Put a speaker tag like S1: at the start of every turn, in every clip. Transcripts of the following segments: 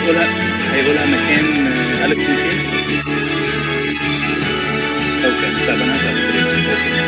S1: هيقولها مكان ألف وسين. اوكي طب انا هسأل اوكي.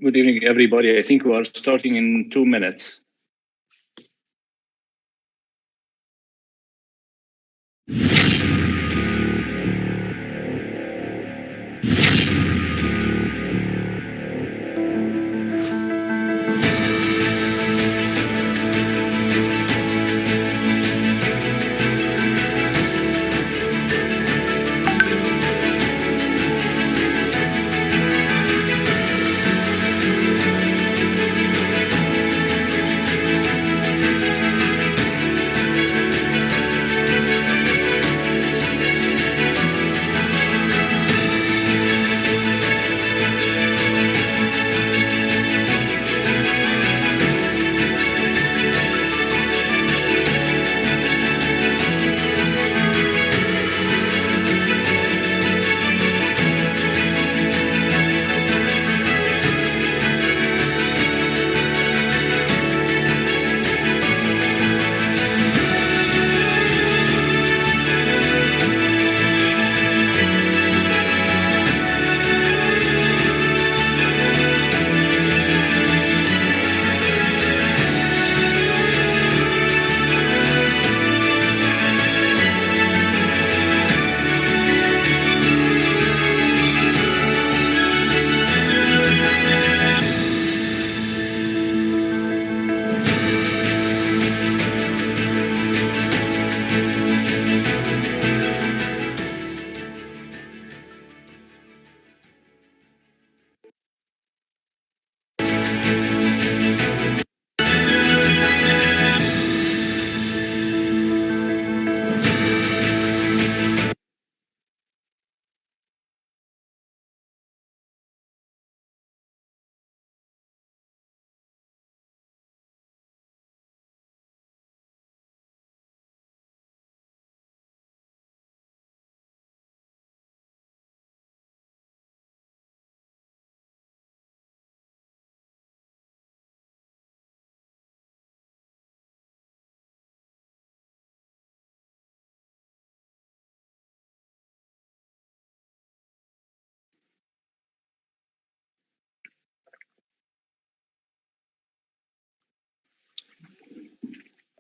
S1: Good evening, everybody. I think we are starting in 2 minutes.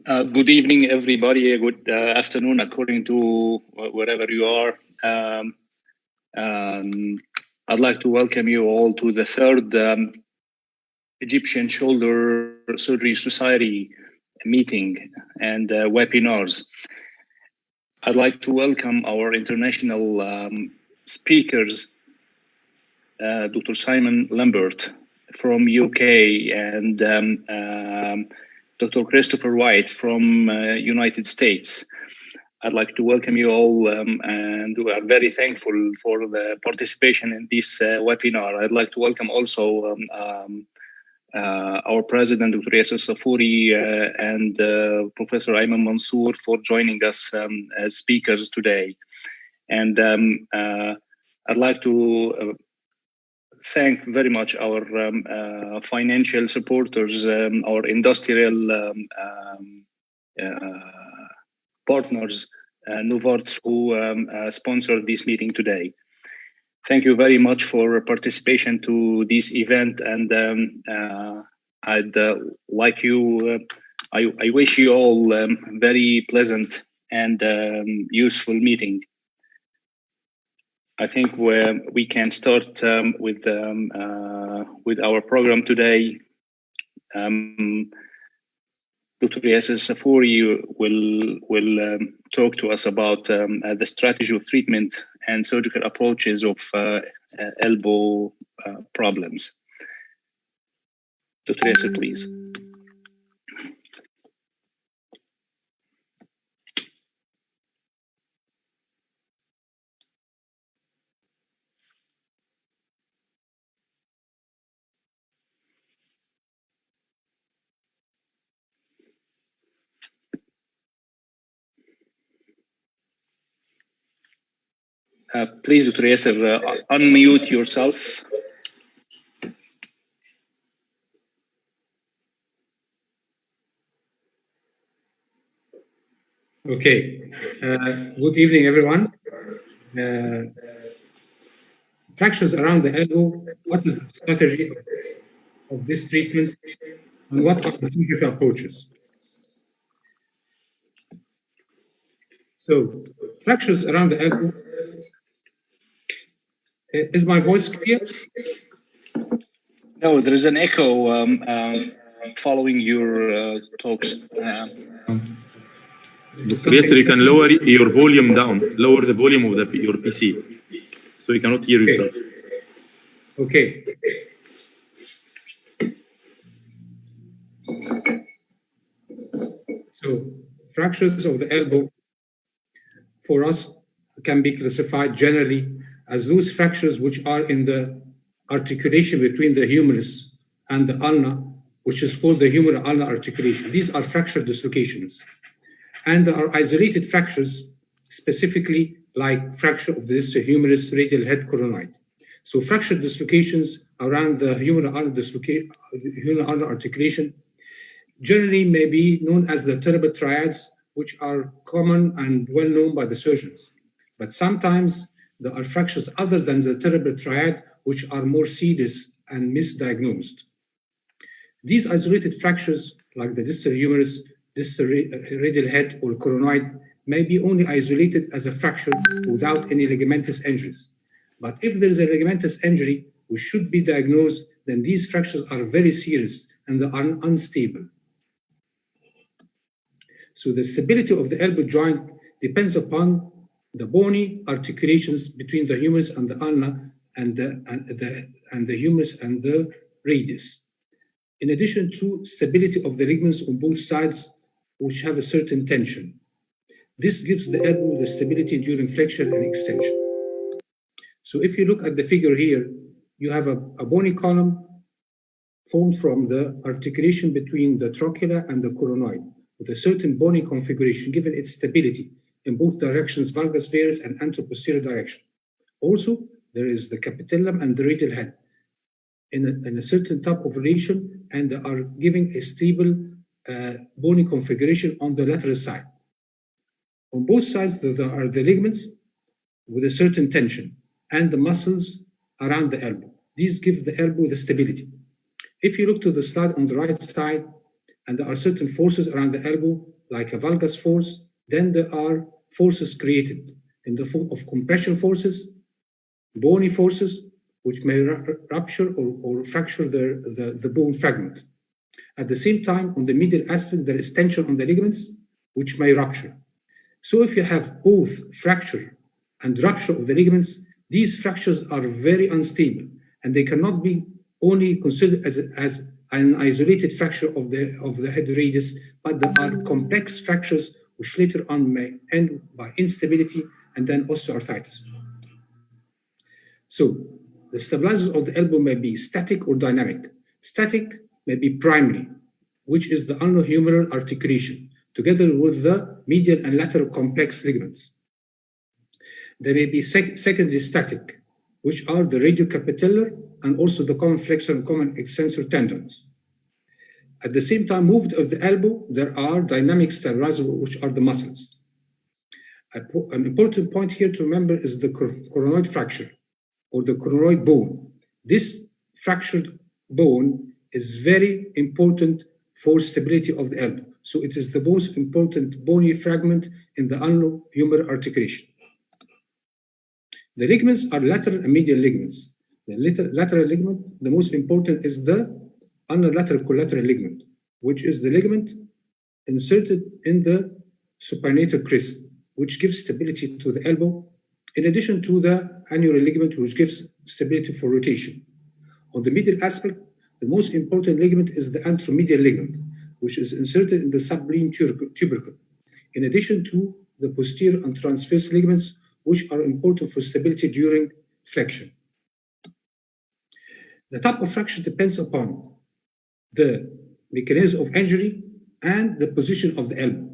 S1: Good evening, everybody. Good afternoon, according to wherever you are. I'd like to welcome you all to the third Egyptian Shoulder Surgery Society meeting and webinars. I'd like to welcome our international speakers, Dr. Simon Lambert from UK and Dr. Christopher White from United States. I'd like to welcome you all and we are very thankful for the participation in this webinar. I'd like to welcome also our president, Dr. Yasser Safuri, and Professor Ayman Mansour for joining us as speakers today. And I'd like to thank very much our financial supporters, our industrial partners, Novartis, who sponsored this meeting today. Thank you very much for participation to this event, and I'd like you. I wish you all very pleasant and useful meeting. I think we can start with our program today. Dr. Yasser Safuri will talk to us about the strategy of treatment and surgical approaches of elbow problems. Dr. Yasser, please. Please, Dr. Yasser, unmute yourself.
S2: Okay. Good evening, everyone. Fractures around the elbow, what is the strategy of this treatment, and what are the surgical approaches? So, fractures around the elbow. Is my voice clear?
S1: No, there is an echo following your talks.
S3: Yes, you can lower your volume down, lower the volume of your PC, so you cannot hear yourself.
S2: Okay. So, fractures of the elbow for us can be classified generally as loose fractures which are in the articulation between the humerus and the ulna, which is called the humeral-ulnar articulation. These are fracture dislocations. And there are isolated fractures, specifically like fracture of the distal humerus, radial head, coronoid. So fracture dislocations around the humeral-ulnar articulation generally may be known as the terrible triads, which are common and well known by the surgeons. But sometimes there are fractures other than the terrible triad, which are more serious and misdiagnosed. These isolated fractures, like the distal humerus, distal radial head, or coronoid, may be only isolated as a fracture without any ligamentous injuries. But if there is a ligamentous injury which should be diagnosed, then these fractures are very serious and they are unstable. So the stability of the elbow joint depends upon the bony articulations between the humerus and the ulna and the humerus and the radius. In addition to stability of the ligaments on both sides, which have a certain tension. This gives the elbow the stability during flexion and extension. So if you look at the figure here, you have a bony column formed from the articulation between the trochlear and the coronoid, with a certain bony configuration given its stability in both directions, valgus varus and anteroposterior direction. Also, there is the capitellum and the radial head in a certain type of relation, and they are giving a stable bony configuration on the lateral side. On both sides, there are the ligaments with a certain tension and the muscles around the elbow. These give the elbow the stability. If you look to the slide on the right side, and there are certain forces around the elbow, like a valgus force, then there are forces created in the form of compression forces, bony forces, which may rupture or fracture the bone fragment. At the same time, on the medial aspect, there is tension on the ligaments, which may rupture. So if you have both fracture and rupture of the ligaments, these fractures are very unstable, and they cannot be only considered as an isolated fracture of the head radius, but there are complex fractures which later on may end by instability and then osteoarthritis. So the stabilizers of the elbow may be static or dynamic. Static may be primary, which is the ulnohumeral articulation, together with the medial and lateral complex ligaments. There may be secondary static, which are the radiocapitellar and also the common flexor and common extensor tendons. At the same time, moved of the elbow, there are dynamic stabilizers, which are the muscles. An important point here to remember is the coronoid fracture or the coronoid bone. This fractured bone is very important for stability of the elbow. So it is the most important bony fragment in the ulnohumeral articulation. The ligaments are lateral and medial ligaments. The lateral ligament, the most important is the ulnar lateral collateral ligament, which is the ligament inserted in the supinator crest, which gives stability to the elbow, in addition to the annular ligament, which gives stability for rotation. On the medial aspect, the most important ligament is the anteromedial ligament, which is inserted in the sublime tubercle, in addition to the posterior and transverse ligaments, which are important for stability during flexion. The type of fracture depends upon the mechanism of injury and the position of the elbow.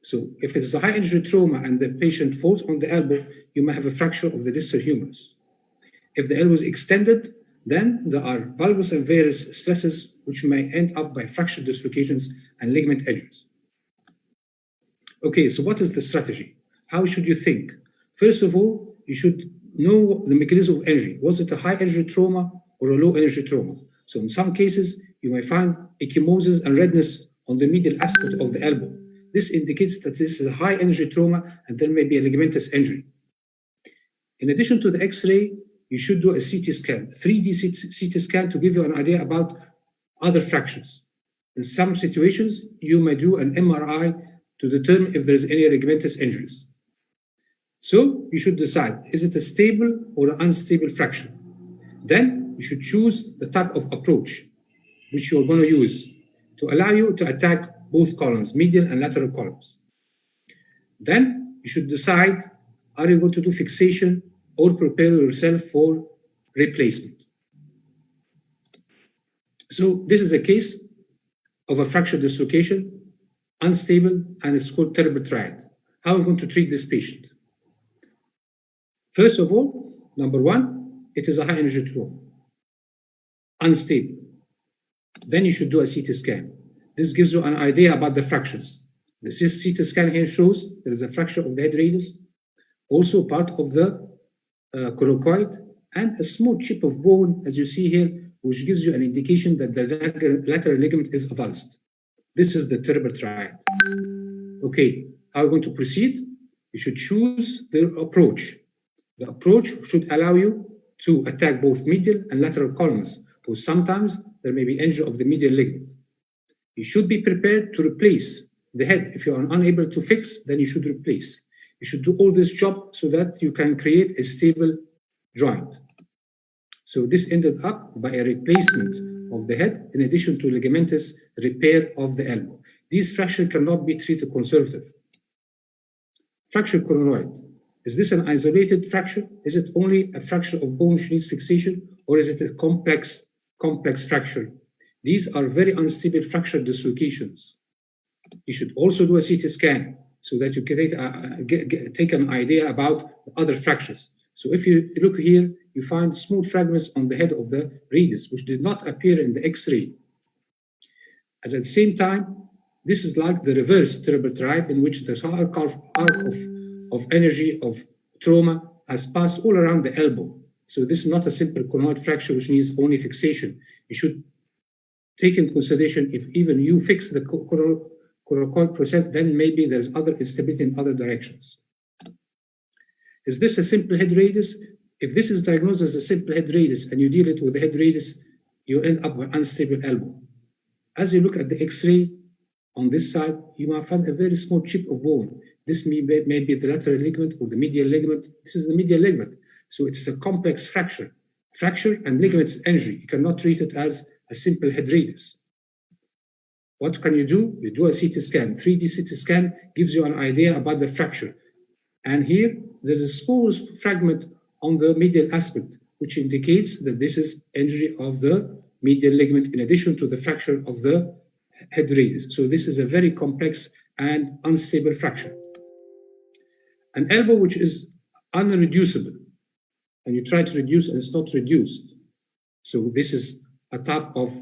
S2: So if it is a high injury trauma and the patient falls on the elbow, you may have a fracture of the distal humerus. If the elbow is extended, then there are valgus and varus stresses, which may end up by fracture dislocations and ligament injuries. Okay, so what is the strategy? How should you think? First of all, you should know the mechanism of injury. Was it a high injury trauma or a low energy trauma? So in some cases, you may find ecchymosis and redness on the medial aspect of the elbow. This indicates that this is a high energy trauma and there may be a ligamentous injury. In addition to the X-ray, you should do a CT scan, 3D CT scan, to give you an idea about other fractures. In some situations, you may do an MRI to determine if there is any ligamentous injuries. So you should decide, is it a stable or an unstable fracture? Then you should choose the type of approach which you're going to use to allow you to attack both columns, medial and lateral columns. Then you should decide, are you going to do fixation or prepare yourself for replacement? So this is a case of a fracture dislocation, unstable, and it's called terrible triad. How are we going to treat this patient? First of all, number one, it is a high energy trauma, unstable. Then you should do a CT scan. This gives you an idea about the fractures. The CT scan here shows there is a fracture of the head radius, also part of the coracoid, and a small chip of bone, as you see here, which gives you an indication that the lateral ligament is avulsed. This is the terrible triad. Okay, how are we going to proceed? You should choose the approach. The approach should allow you to attack both medial and lateral columns, because sometimes there may be injury of the medial ligament. You should be prepared to replace the head. If you are unable to fix, then you should replace. You should do all this job so that you can create a stable joint. So this ended up by a replacement of the head in addition to ligamentous repair of the elbow. These fractures cannot be treated conservative. Fracture coronoid. Is this an isolated fracture? Is it only a fracture of bone which needs fixation, or is it a complex fracture? These are very unstable fracture dislocations. You should also do a CT scan so that you can take an idea about other fractures. So if you look here, you find small fragments on the head of the radius, which did not appear in the X-ray. At the same time, this is like the reverse terrible triad, in which the arc of energy of trauma has passed all around the elbow. So this is not a simple coronoid fracture which needs only fixation. You should take in consideration if even you fix the coracoid process, then maybe there's other instability in other directions. Is this a simple head radius? If this is diagnosed as a simple head radius and you deal it with the head radius, you end up with unstable elbow. As you look at the X-ray on this side, you might find a very small chip of bone. This may be the lateral ligament or the medial ligament. This is the medial ligament. So it is a complex fracture. Fracture and ligament injury. You cannot treat it as a simple head radius. What can you do? You do a CT scan. 3D CT scan gives you an idea about the fracture. And here, there's a small fragment on the medial aspect, which indicates that this is injury of the medial ligament in addition to the fracture of the head radius. So this is a very complex and unstable fracture. An elbow which is unreducible, and you try to reduce and it's not reduced. So this is a type of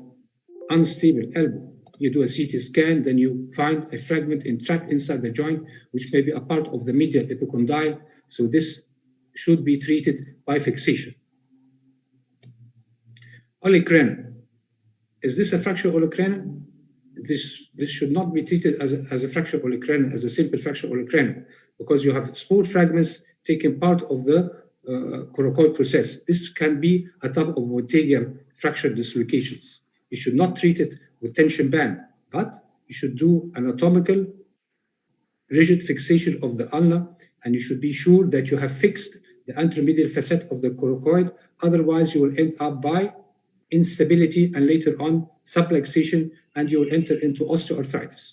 S2: unstable elbow. You do a CT scan, then you find a fragment entrapped inside the joint, which may be a part of the medial epicondyle. So this should be treated by fixation. Olecranon. Is this a fracture olecranon? This should not be treated as a fracture olecranon, as a simple fracture olecranon, because you have small fragments taking part of the coracoid process. This can be a type of Montaguer fracture dislocations. You should not treat it with tension band, but you should do anatomical rigid fixation of the ulna, and you should be sure that you have fixed the anteromedial facet of the coracoid. Otherwise, you will end up by instability and later on subluxation, and you will enter into osteoarthritis.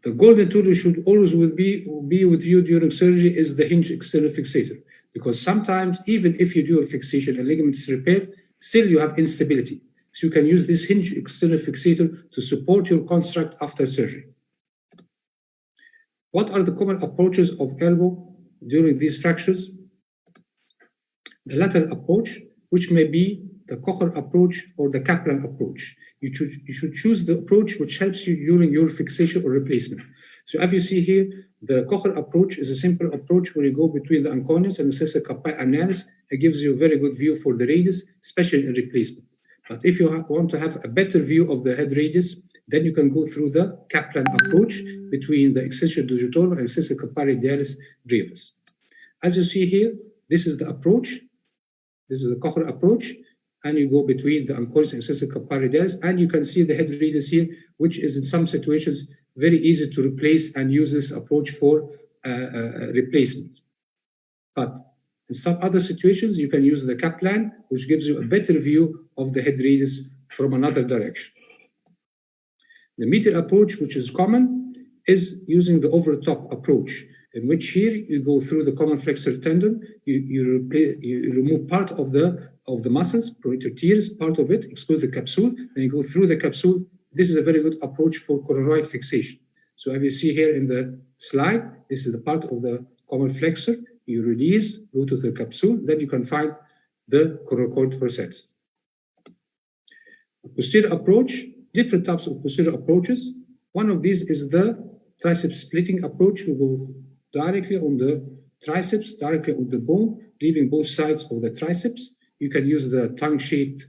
S2: The golden tool should always be with you during surgery is the hinge external fixator, because sometimes even if you do a fixation and ligament is repaired, still you have instability. So you can use this hinge external fixator to support your construct after surgery. What are the common approaches of elbow during these fractures? The lateral approach, which may be the Kocher approach or the Kaplan approach. You should choose the approach which helps you during your fixation or replacement. So as you see here, the Kocher approach is a simple approach where you go between the anconis and the incisive carpi annalis. It gives you a very good view for the radius, especially in replacement. But if you want to have a better view of the head radius, then you can go through the Kaplan approach between the extension digitorum and incisive carpi radialis brevis. As you see here, this is the approach. This is the Kocher approach, and you go between the anconis and incisive carpi radialis, and you can see the head radius here, which is in some situations very easy to replace and use this approach for replacement. But in some other situations, you can use the Kaplan, which gives you a better view of the head radius from another direction. The medial approach, which is common, is using the over-the-top approach, in which here you go through the common flexor tendon, you remove part of the muscles, protector tears, part of it, exclude the capsule, and you go through the capsule. This is a very good approach for coronoid fixation. So as you see here in the slide, this is the part of the common flexor. You release, go to the capsule, then you can find the coracoid process. Posterior approach, different types of posterior approaches. One of these is the triceps splitting approach. We go directly on the triceps, directly on the bone, leaving both sides of the triceps. You can use the tongue-shaped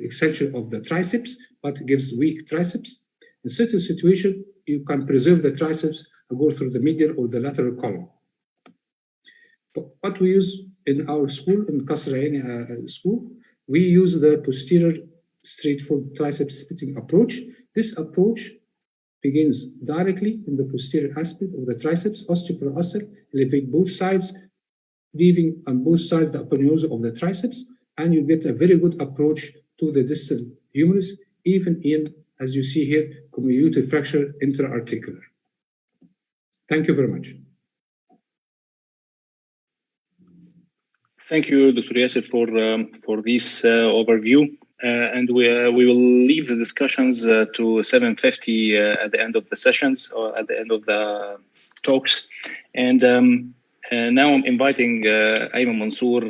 S2: extension of the triceps, but it gives weak triceps. In certain situations, you can preserve the triceps and go through the medial or the lateral column. What we use in our school, in Qasr Aini school, we use the posterior straightforward triceps splitting approach. This approach begins directly in the posterior aspect of the triceps, osteoporoastal, elevate both sides, leaving on both sides the aponeurosis of the triceps, and you get a very good approach to the distal humerus, even in, as you see here, comminuted fracture intra-articular. Thank you very much.
S1: Thank you, Dr. Yasser, for this overview. And we will leave the discussions to 7:50 at the end of the sessions or at the end of the talks. And now I'm inviting Ayman Mansour,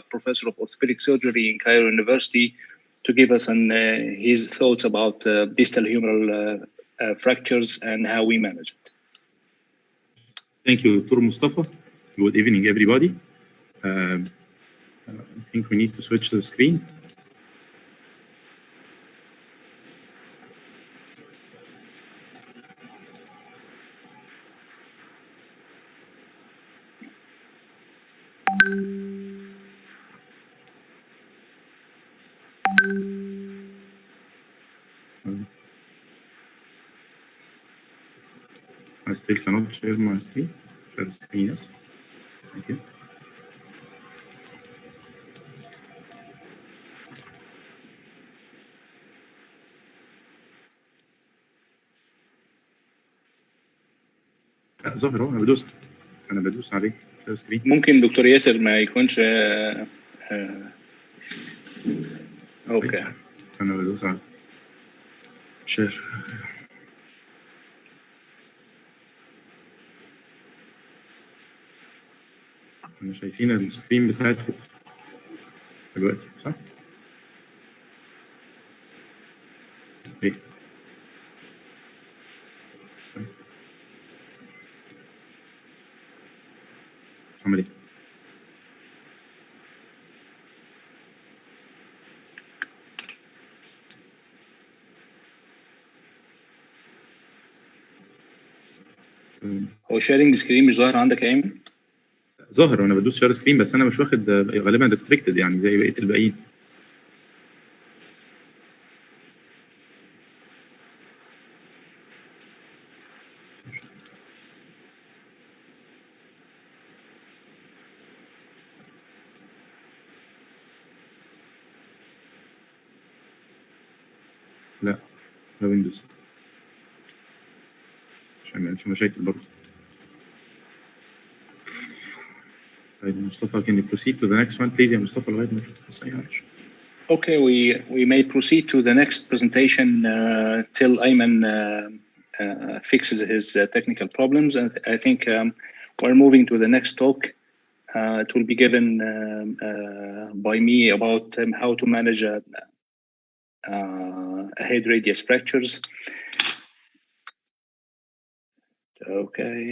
S1: Professor of Orthopedic Surgery in Cairo University, to give us his thoughts about distal humeral fractures and how we manage it.
S3: Thank you, Dr. Mustafa. Good evening, everybody. I think we need to switch the screen. I still cannot share my screen. Share screen, yes. Thank you. لا ظاهر اهو انا بدوس عليه شير سكرين.
S1: ممكن دكتور ياسر ما يكونش اوكي
S3: انا بدوس على شير. احنا شايفين السكرين بتاعتكم دلوقتي صح؟ ايه عمل ايه؟
S1: هو شيرنج سكرين مش ظاهر عندك يا ايمن؟
S3: ظاهر وانا بدوس شير سكرين بس انا مش واخد غالبا ريستريكتد يعني زي بقيه الباقيين. لا ده ويندوز عشان ما يبقاش مشاكل برضه. طيب مصطفى can you proceed to the next one please يا مصطفى لغايه ما نشوف بس اي حاجه.
S1: Okay, we may proceed to the next presentation till Ayman fixes his technical problems, and I think we're moving to the next talk. It will be given by me about how to manage head radius fractures. Okay.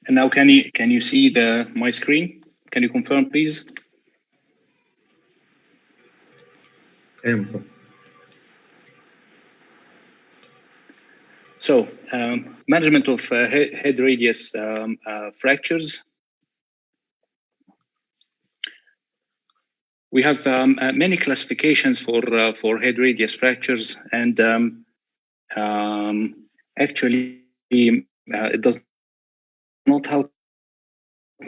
S1: And now, can you see my screen? Can you confirm, please?
S3: ايوه مصطفى.
S1: So, management of head radius fractures. We have many classifications for head radius fractures, and actually, it does not help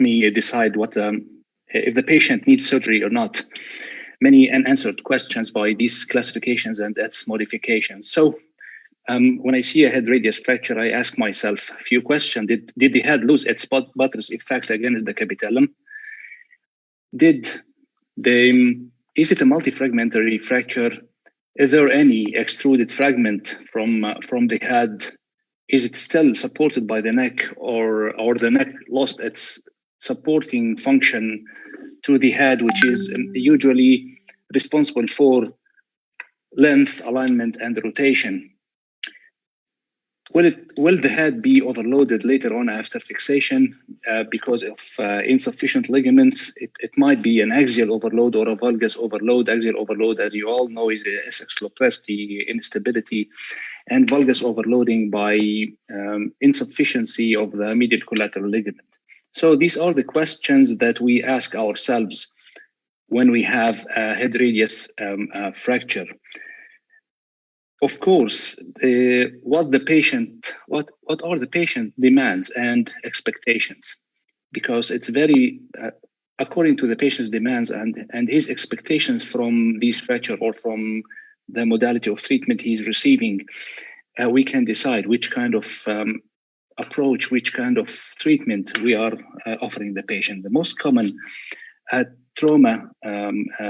S1: me decide what if the patient needs surgery or not. Many unanswered questions by these classifications and its modifications. So when I see a head radius fracture, I ask myself a few questions. Did the head lose its buttress effect against the capitellum? Is it a multifragmentary fracture? Is there any extruded fragment from the head? Is it still supported by the neck, or the neck lost its supporting function to the head, which is usually responsible for length, alignment, and rotation? Will the head be overloaded later on after fixation because of insufficient ligaments? It might be an axial overload or a valgus overload. Axial overload, as you all know, is the SX lopresti instability, and valgus overloading by insufficiency of the medial collateral ligament. So these are the questions that we ask ourselves when we have a head radius fracture. Of course, what are the patient demands and expectations? Because it's very according to the patient's demands and his expectations from this fracture or from the modality of treatment he's receiving, we can decide which kind of approach, which kind of treatment we are offering the patient. The most common trauma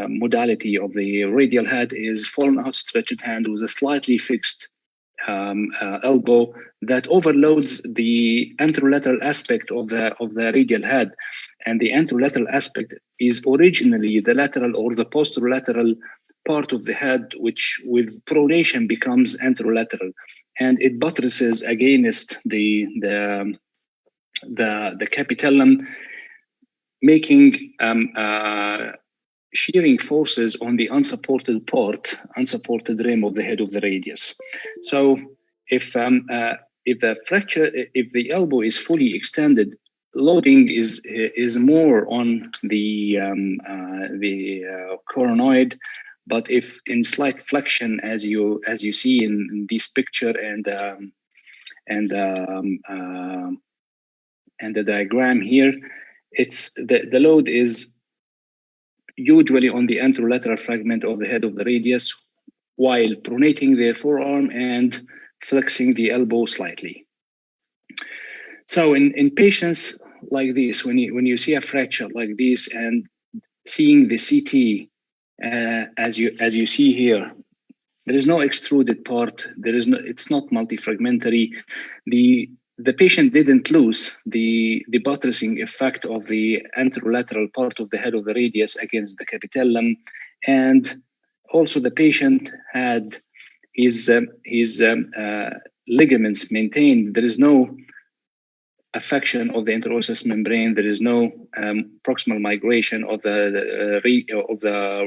S1: modality of the radial head is fallen out stretched hand with a slightly fixed elbow that overloads the anterolateral aspect of the radial head, and the anterolateral aspect is originally the lateral or the posterolateral part of the head, which with pronation becomes anterolateral, and it buttresses against the capitellum, making shearing forces on the unsupported unsupported rim of the head of the radius. So if the elbow is fully extended, loading is more on the coronoid, but if in slight flexion, as you see in this picture and the diagram here, it's the load is usually on the anterolateral fragment of the head of the radius, while pronating the forearm and flexing the elbow slightly. So in patients like this, when you see a fracture like this and seeing the CT as you see here, there is no extruded part. It's not multifragmentary. The patient didn't lose the buttressing effect of the anterolateral part of the head of the radius against the capitellum, and also the patient had his ligaments maintained. There is no affection of the interosseous membrane. There is no proximal migration of the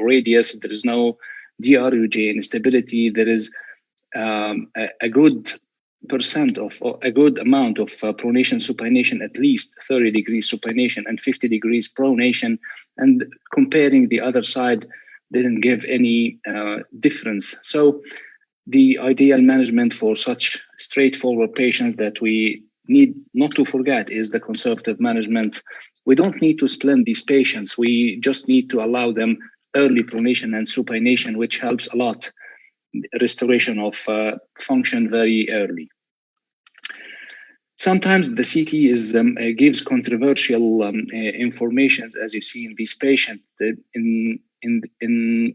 S1: radius. There is no DRUJ instability. There is a good amount of pronation supination, at least 30 degrees supination and 50 degrees pronation, and comparing the other side didn't give any difference. So the ideal management for such straightforward patients that we need not to forget is the conservative management. We don't need to splint these patients. We just need to allow them early pronation and supination, which helps a lot restoration of function very early. Sometimes the CT gives controversial information, as you see in this patient. In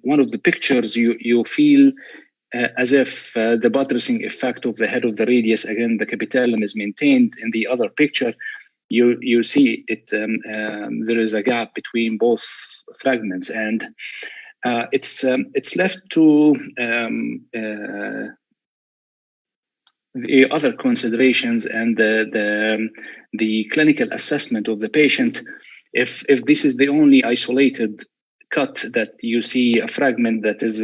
S1: one of the pictures, you feel as if the buttressing effect of the head of the radius, again, the capitellum is maintained. In the other picture, you see it. There is a gap between both fragments, and it's left to the other considerations and the clinical assessment of the patient. If this is the only isolated cut that you see, a fragment that is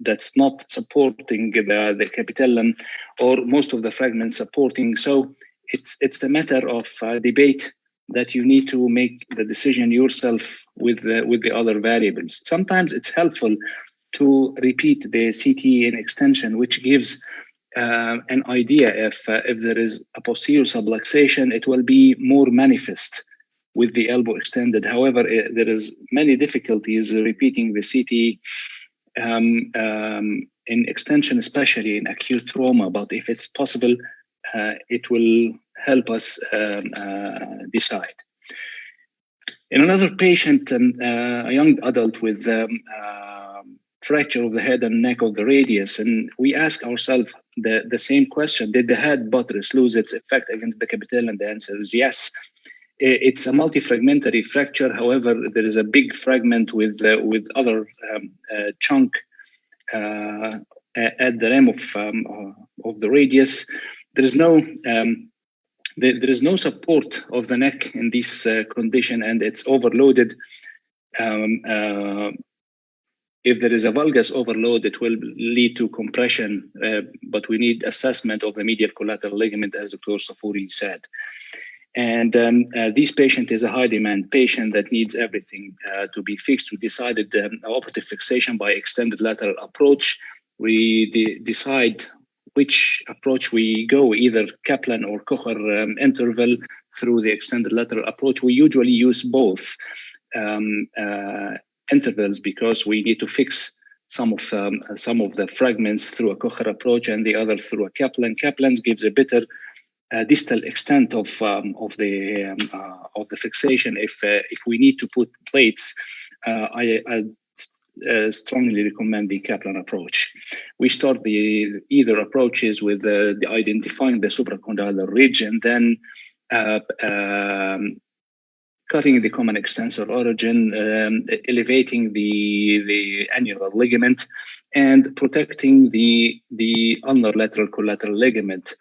S1: that's not supporting the capitellum, or most of the fragments supporting, so it's a matter of debate that you need to make the decision yourself with the other variables. Sometimes it's helpful to repeat the CT in extension, which gives an idea if there is a posterior subluxation, it will be more manifest with the elbow extended. However, there is many difficulties repeating the CT in extension, especially in acute trauma. But if it's possible, it will help us decide. In another patient, a young adult with fracture of the head and neck of the radius, and we ask ourselves the same question: did the head buttress lose its effect against the capitellum? The answer is yes. It's a multifragmentary fracture. However, there is a big fragment with other chunk at the rim of the radius. There is no support of the neck in this condition, and it's overloaded. If there is a valgus overload, it will lead to compression, but we need assessment of the medial collateral ligament, as Dr. Safuri said. And this patient is a high demand patient that needs everything to be fixed. We decided operative fixation by extended lateral approach. We decide which approach we go, either Kaplan or Kocher interval through the extended lateral approach. We usually use both intervals because we need to fix some of the fragments through a Kocher approach and the other through a Kaplan. Kaplan's gives a better distal extent of the fixation. If we need to put plates, I strongly recommend the Kaplan approach. We start either approaches with identifying the supracondylar ridge, and then cutting the common extensor origin, elevating the annular ligament, and protecting the ulnar lateral collateral ligament,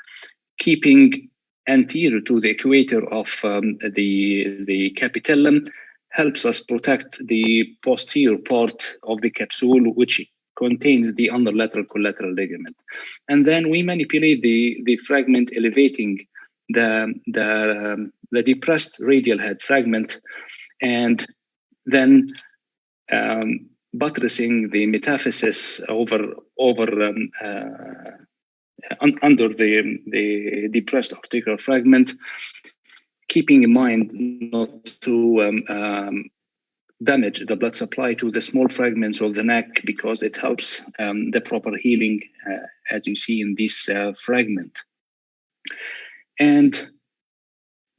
S1: keeping anterior to the equator of the capitellum, helps us protect the posterior part of the capsule, which contains the underlateral collateral ligament. And then we manipulate the fragment, elevating the depressed radial head fragment, and then buttressing the metaphysis under the depressed articular fragment, keeping in mind not to damage the blood supply to the small fragments of the neck, because it helps the proper healing, as you see in this fragment. And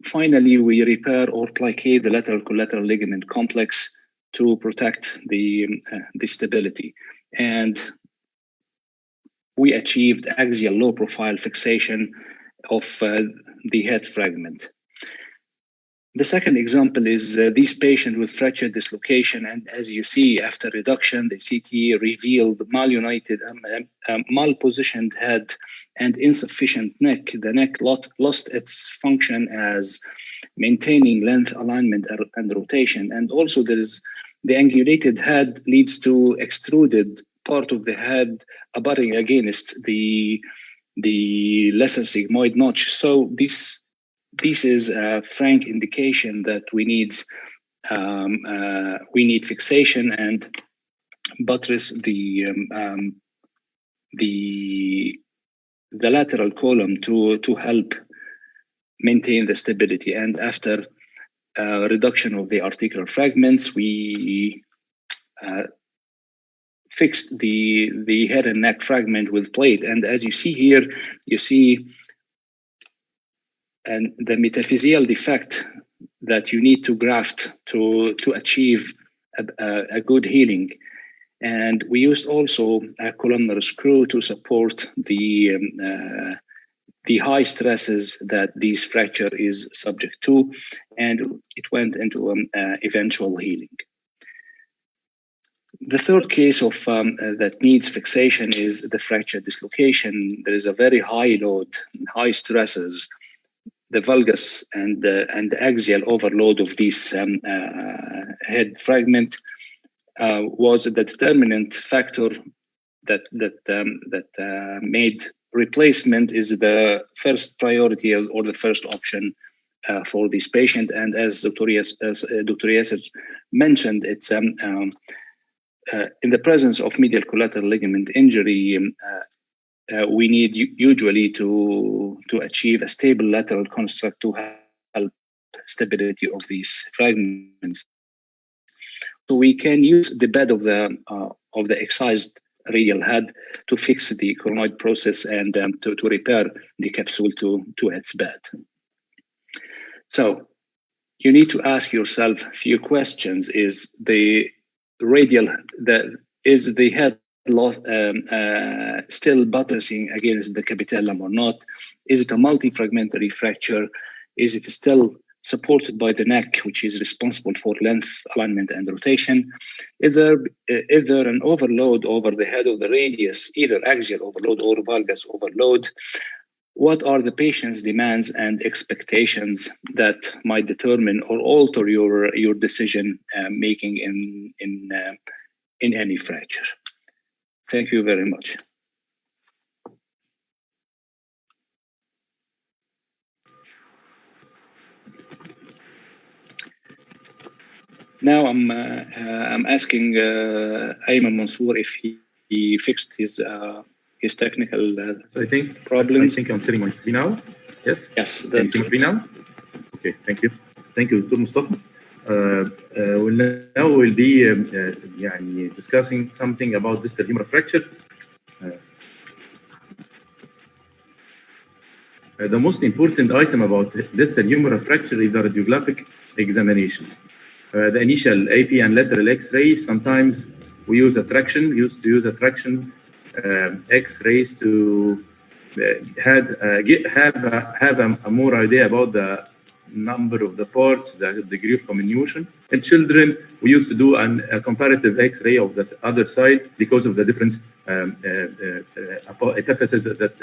S1: finally, we repair or plicate the lateral collateral ligament complex to protect the stability. And we achieved axial low profile fixation of the head fragment. The second example is this patient with fracture dislocation, and as you see, after reduction, the CT revealed malunited, malpositioned head and insufficient neck. The neck lost its function as maintaining length, alignment, and rotation. And also there is the angulated head leads to extruded part of the head abutting against the lesser sigmoid notch. So this is a frank indication that we need fixation and buttress the lateral column to help maintain the stability. And after reduction of the articular fragments, we fixed the head and neck fragment with plate. And as you see here, you see and the metaphyseal defect that you need to graft to achieve a good healing. And we used also a columnar screw to support the high stresses that this fracture is subject to, and it went into eventual healing. The third case of that needs fixation is the fracture dislocation. There is a very high load, high stresses. The valgus and the axial overload of this head fragment was the determinant factor that made replacement is the first priority or the first option for this patient. And as Dr. Yasser mentioned, it's in the presence of medial collateral ligament injury. We need usually to achieve a stable lateral construct to help stability of these fragments. So we can use the bed of the excised radial head to fix the coronoid process and to repair the capsule to its bed. So you need to ask yourself a few questions: is the head still buttressing against the capitellum or not? Is it a multifragmentary fracture? Is it still supported by the neck, which is responsible for length, alignment, and rotation? Is there an overload over the head of the radius, either axial overload or valgus overload? What are the patient's demands and expectations that might determine or alter your decision making in any fracture? Thank you very much. Now I'm asking Ayman Mansour if he fixed his technical problems.
S3: I think I'm sharing my screen now. Yes.
S1: Yes.
S3: Can you see me now? Okay. Thank you. Thank you, Dr. Mustafa. Now we'll be discussing something about distal humeral fracture. The most important item about distal humeral fracture is the radiographic examination. The initial AP and lateral X-rays. Sometimes we used to use attraction X-rays to have a more idea about the number of the parts, the degree of comminution. In children, we used to do a comparative X-ray of the other side because of the different epiphyses that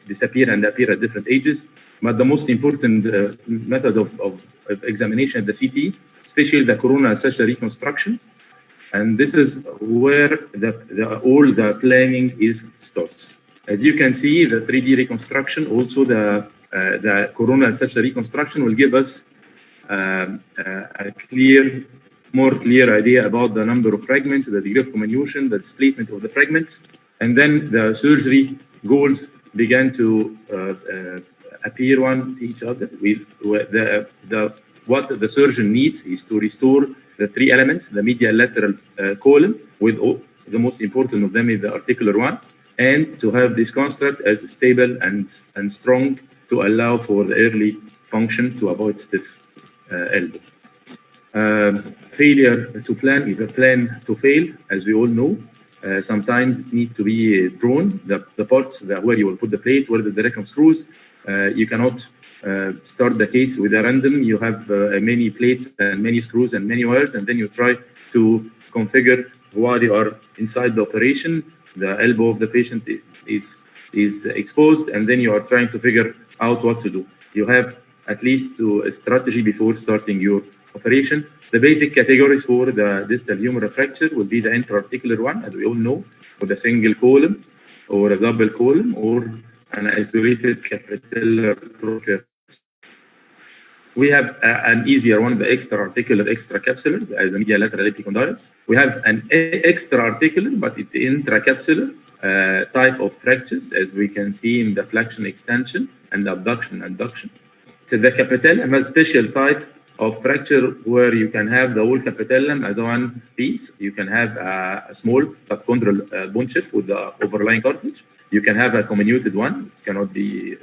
S3: disappear and appear at different ages. But the most important method of examination is the CT. especially the coronal sagittal reconstruction. And this is where all the planning starts. As you can see, the 3D reconstruction, also the coronal sagittal reconstruction will give us a more clear idea about the number of fragments, the degree of comminution, the displacement of the fragments, and then the surgery goals began to appear one to each other. What the surgeon needs is to restore the three elements, the medial lateral column, with the most important of them is the articular one, and to have this construct as stable and strong to allow for the early function to avoid stiff elbow. Failure to plan is a plan to fail, as we all know. Sometimes it needs to be drawn, the parts where you will put the plate, where the direction screws. You cannot start the case with a random. You have many plates and many screws and many wires, and then you try to configure while you are inside the operation. The elbow of the patient is exposed, and then you are trying to figure out what to do. You have at least a strategy before starting your operation. The basic categories for the distal humeral fracture will be the intra-articular one, as we all know, with a single column or a double column or an isolated capitellar trochlear. We have an easier one, the extra-articular extracapsular, as the medial lateral epicondyles. We have an extra-articular, but it's intracapsular type of fractures, as we can see in the flexion extension and the abduction adduction. So the capitellum has a special type of fracture where you can have the whole capitellum as one piece. You can have a small subchondral bone chip with the overlying cartilage. You can have a comminuted one. It cannot be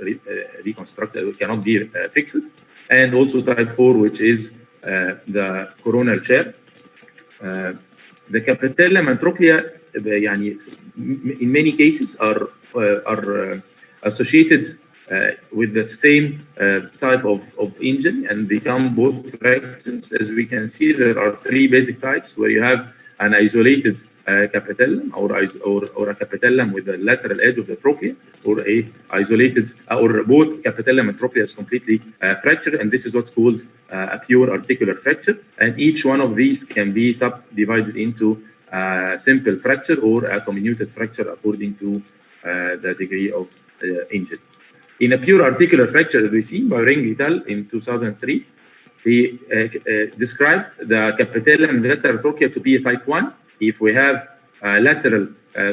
S3: reconstructed. It cannot be fixed. And also type 4, which is the coronal chair. The capitellum and trochlea, in many cases, are associated with the same type of injury and become both fractures. As we can see, there are three basic types where you have an isolated capitellum or a capitellum with the lateral edge of the trochlea, or a isolated, or both capitellum and trochlea is completely fractured, and this is what's called a pure articular fracture. And each one of these can be subdivided into a simple fracture or a comminuted fracture according to the degree of injury. In a pure articular fracture, as we see by Ring et al. In 2003, he described the capitellum and lateral trochlea to be a type 1. If we have lateral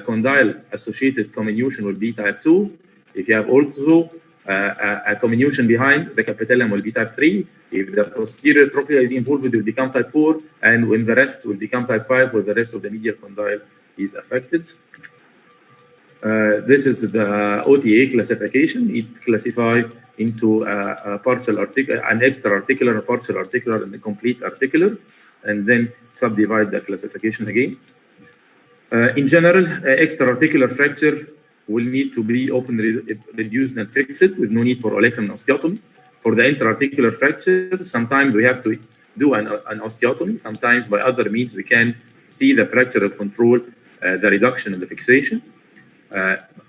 S3: condyle associated comminution, will be type 2. If you have also a comminution behind the capitellum, will be type 3. If the posterior trochlea is involved, it will become type 4. And when the rest will become type 5, where the rest of the medial condyle is affected. This is the OTA classification. It classifies into a partial articular, an extra articular, a partial articular, and a complete articular, and then subdivide the classification again. In general, extra articular fracture will need to be open, reduced, and fixed with no need for olecranon osteotomy. For the intra-articular fracture, sometimes we have to do an osteotomy. Sometimes by other means we can see the fracture and control the reduction and the fixation.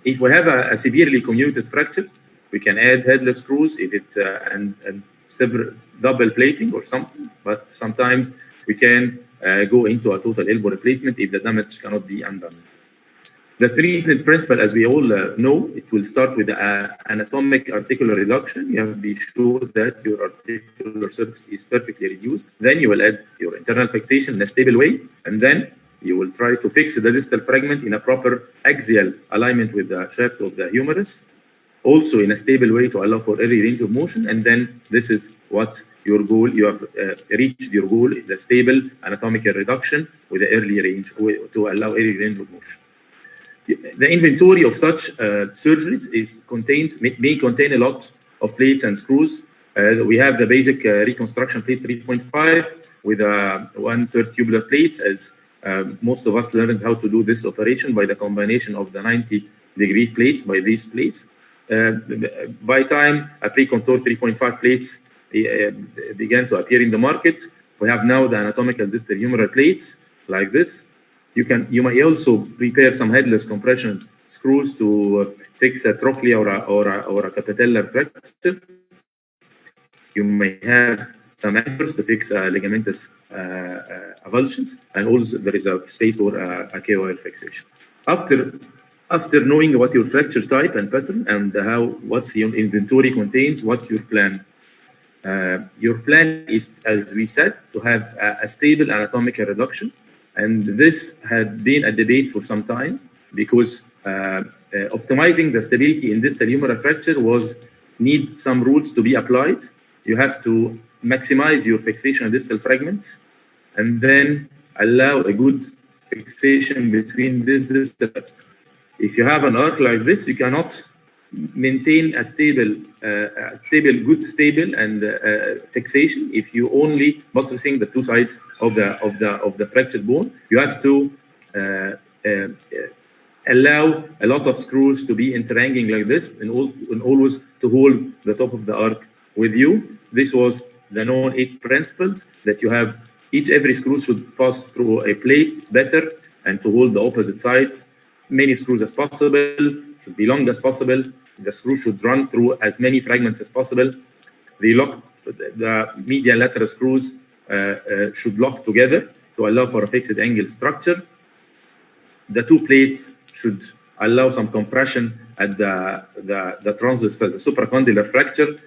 S3: If we have a severely comminuted fracture, we can add headless screws if it and several double plating or something. But sometimes we can go into a total elbow replacement if the damage cannot be undone. The treatment principle, as we all know, it will start with anatomic articular reduction. You have to be sure that your articular surface is perfectly reduced. Then you will add your internal fixation in a stable way, and then you will try to fix the distal fragment in a proper axial alignment with the shaft of the humerus, also in a stable way to allow for early range of motion. And then this is what your goal, you have reached your goal, the stable anatomical reduction with the early range to allow early range of motion. The inventory of such surgeries may contain a lot of plates and screws. We have the basic reconstruction plate 3.5 with 1/3 tubular plates, as most of us learned how to do this operation by the combination of the 90-degree plates by these plates. By time a pre-contour 3.5 plates began to appear in the market, we have now the anatomical distal humeral plates like this. You may also prepare some headless compression screws to fix a trochlea or a capitellar fracture. You may have some anchors to fix ligamentous avulsions, and also there is a space for a KOL fixation. After knowing what your fracture type and pattern and what's your inventory contains, what's your plan? Your plan is, as we said, to have a stable anatomical reduction, and this had been a debate for some time because optimizing the stability in distal humeral fracture need some rules to be applied. You have to maximize your fixation of distal fragments, and then allow a good fixation between this distal. If you have an arc like this, you cannot maintain a stable fixation if you only buttressing the two sides of the fractured bone. You have to allow a lot of screws to be interhanging like this, and always to hold the top of the arc with you. This was the known 8 principles that you have. Every screw should pass through a plate. It's better, and to hold the opposite sides. Many screws as possible, should be long as possible. The screw should run through as many fragments as possible. The medial lateral screws should lock together to allow for a fixed angle structure. The 2 plates should allow some compression at the transverse, the supracondylar fracture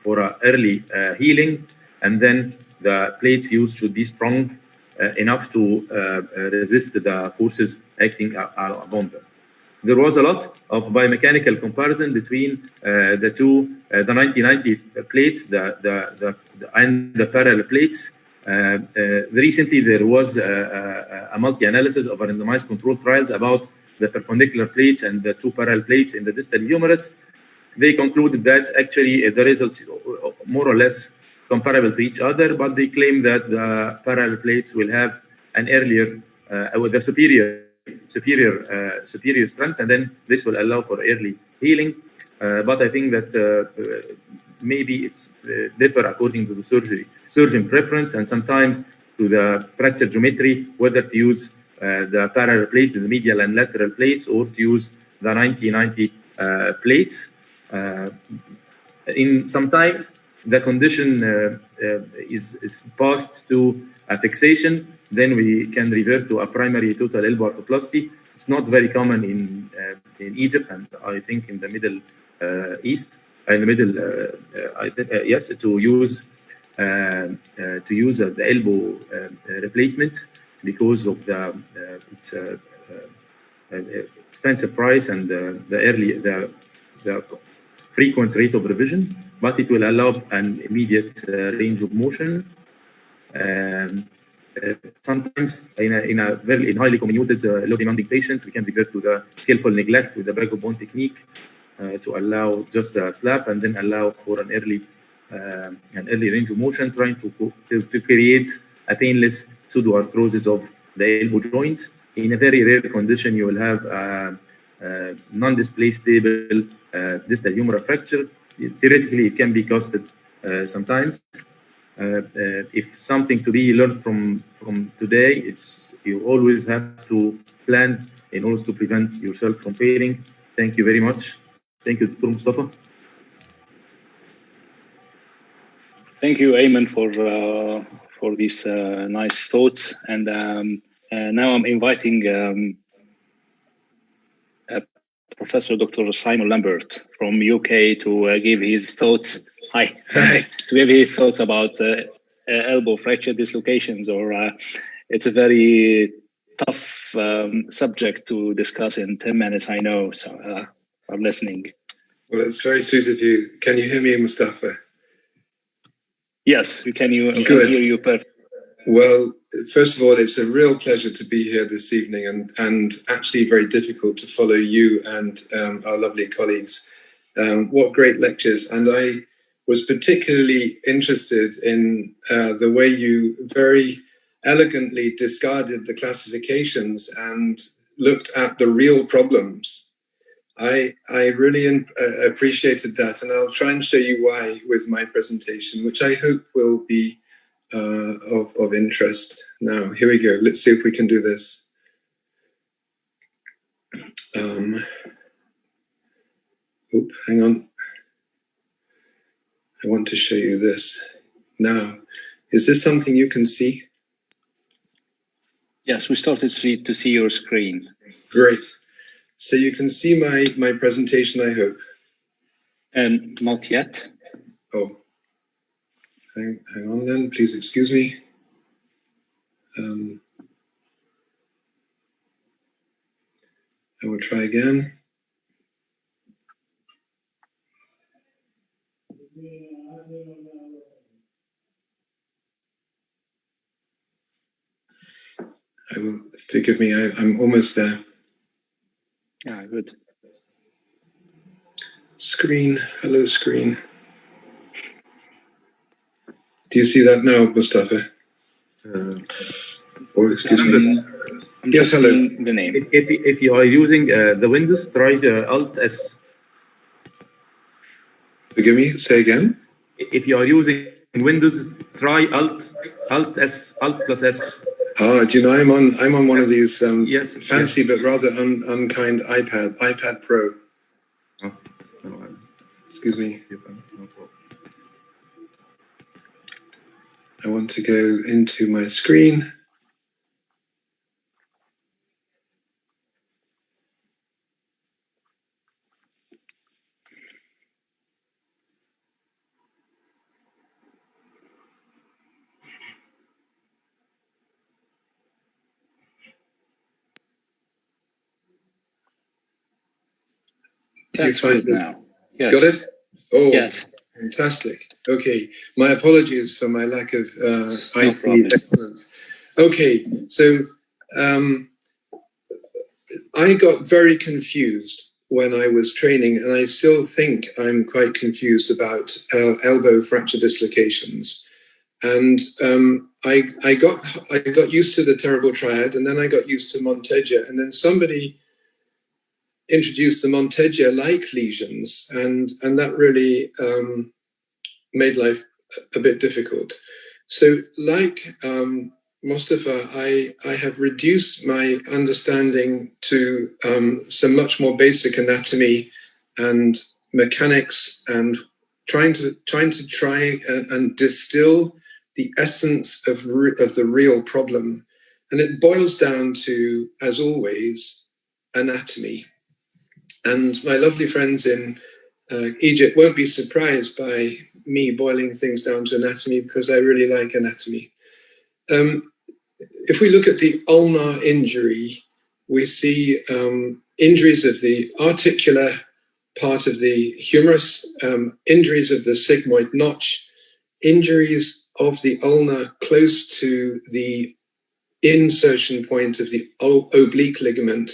S3: for early healing, and then the plates used should be strong enough to resist the forces acting upon them. There was a lot of biomechanical comparison between the 1990 plates and the parallel plates. Recently, there was a multi-analysis of randomized control trials about the perpendicular plates and the 2 parallel plates in the distal humerus. They concluded that actually the results is more or less comparable to each other, but they claim that the parallel plates will have an earlier, with a superior strength, and then this will allow for early healing. But I think that maybe it's differ according to the surgeon preference, and sometimes to the fracture geometry, whether to use the parallel plates, the medial and lateral plates, or to use the 1990 plates. Sometimes the condition is passed to a fixation, then we can revert to a primary total elbow arthroplasty. It's not very common in Egypt, and I think in the Middle East, in the Middle, yes, to use the elbow replacement because of the its expensive price and the frequent rate of revision, but it will allow an immediate range of motion. Sometimes in highly comminuted low demanding patient, we can revert to the skillful neglect with the bag of bone technique to allow just a slap and then allow for an early range of motion, trying to create a painless pseudoarthrosis of the elbow joint. In a very rare condition, you will have non-displaced stable distal humeral fracture. Theoretically, it can be caused sometimes. If something to be learned from today, you always have to plan in order to prevent yourself from failing. Thank you very much. Thank you, Dr. Mustafa.
S1: Thank you, Ayman, for these nice thoughts. And now I'm inviting Professor Dr. Simon Lambert from UK to give his thoughts. Hi. To give his thoughts about elbow fracture dislocations, or it's a very tough subject to discuss in 10 minutes, I know, so I'm listening.
S4: Well, it's very sweet of you. Can you hear me, Mustafa?
S1: Yes, we can hear you perfectly.
S4: Well, first of all, it's a real pleasure to be here this evening, and actually very difficult to follow you and our lovely colleagues. What great lectures. And I was particularly interested in the way you very elegantly discarded the classifications and looked at the real problems. I really appreciated that, and I'll try and show you why with my presentation, which I hope will be of interest. Now, here we go. Let's see if we can do this. Hang on. I want to show you this. now. Is this something you can see?
S1: Yes, we started to see your screen.
S4: Great. So you can see my presentation, I hope.
S1: And not yet.
S4: Oh, hang on then, please excuse me. I will try again. I will, forgive me, I'm almost there.
S1: Yeah, good.
S4: Screen, hello screen. Do you see that now, Mustafa? Or excuse me.
S1: I'm
S4: Yes,
S1: just
S4: hello.
S1: seeing the name.
S3: If you are using the Windows, try the Alt S.
S4: Forgive me, say again.
S3: If you are using Windows, try Alt S, Alt plus S.
S4: Ah, do you know I'm on one of these
S3: Yes,
S4: fancy
S3: yes.
S4: but rather unkind iPad Pro.
S3: Oh, no,
S4: Excuse me.
S3: no problem.
S4: I want to go into my screen.
S1: That's good now. Yes.
S4: Got it? Oh,
S1: Yes.
S4: fantastic. Okay, my apologies for my lack of IT
S1: problem.
S4: excellence. Okay, so I got very confused when I was training, and I still think I'm quite confused about elbow fracture dislocations. And I got used to the terrible triad, and then I got used to Monteggia, and then somebody introduced the Monteggia-like lesions, and that really made life a bit difficult. So, like Mustafa, I have reduced my understanding to some much more basic anatomy and mechanics, and trying to distill the essence of the real problem. And it boils down to, as always, anatomy. And my lovely friends in Egypt won't be surprised by me boiling things down to anatomy, because I really like anatomy. If we look at the ulnar injury, we see injuries of the articular part of the humerus, injuries of the sigmoid notch, injuries of the ulna close to the insertion point of the oblique ligament,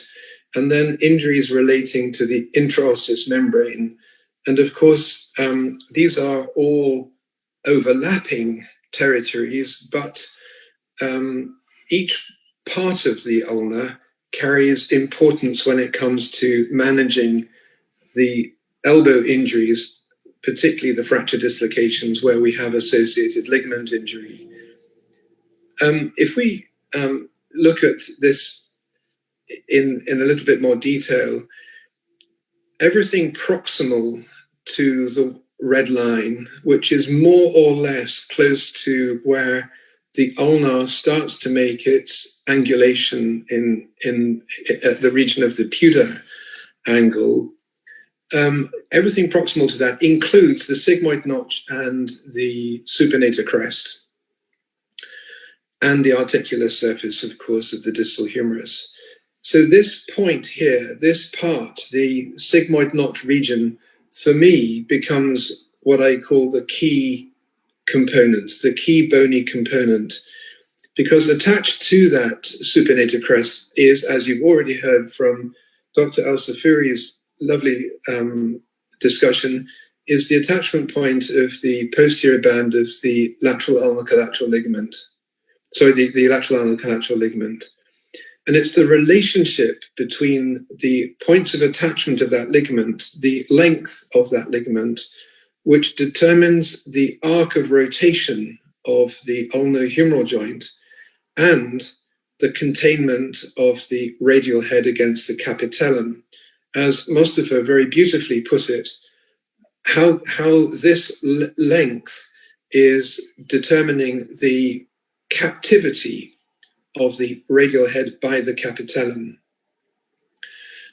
S4: and then injuries relating to the intraosseous membrane. And of course, these are all overlapping territories, but each part of the ulna carries importance when it comes to managing the elbow injuries, particularly the fracture dislocations where we have associated ligament injury. If we look at this in a little bit more detail, everything proximal to the red line, which is more or less close to where the ulnar starts to make its angulation in the region of the pudor angle, everything proximal to that includes the sigmoid notch and the supinator crest, and the articular surface, of course, of the distal humerus. So this point here, this part, the sigmoid notch region, for me becomes what I call the key component, the key bony component, because attached to that supinator crest is, as you've already heard from Dr. Al-Safuri's lovely discussion, is the attachment point of the posterior band of the lateral ulnar collateral ligament. Sorry, the lateral ulnar collateral ligament. And it's the relationship between the points of attachment of that ligament, the length of that ligament, which determines the arc of rotation of the ulnohumeral joint and the containment of the radial head against the capitellum. As Mustafa very beautifully put it, how this length is determining the captivity of the radial head by the capitellum.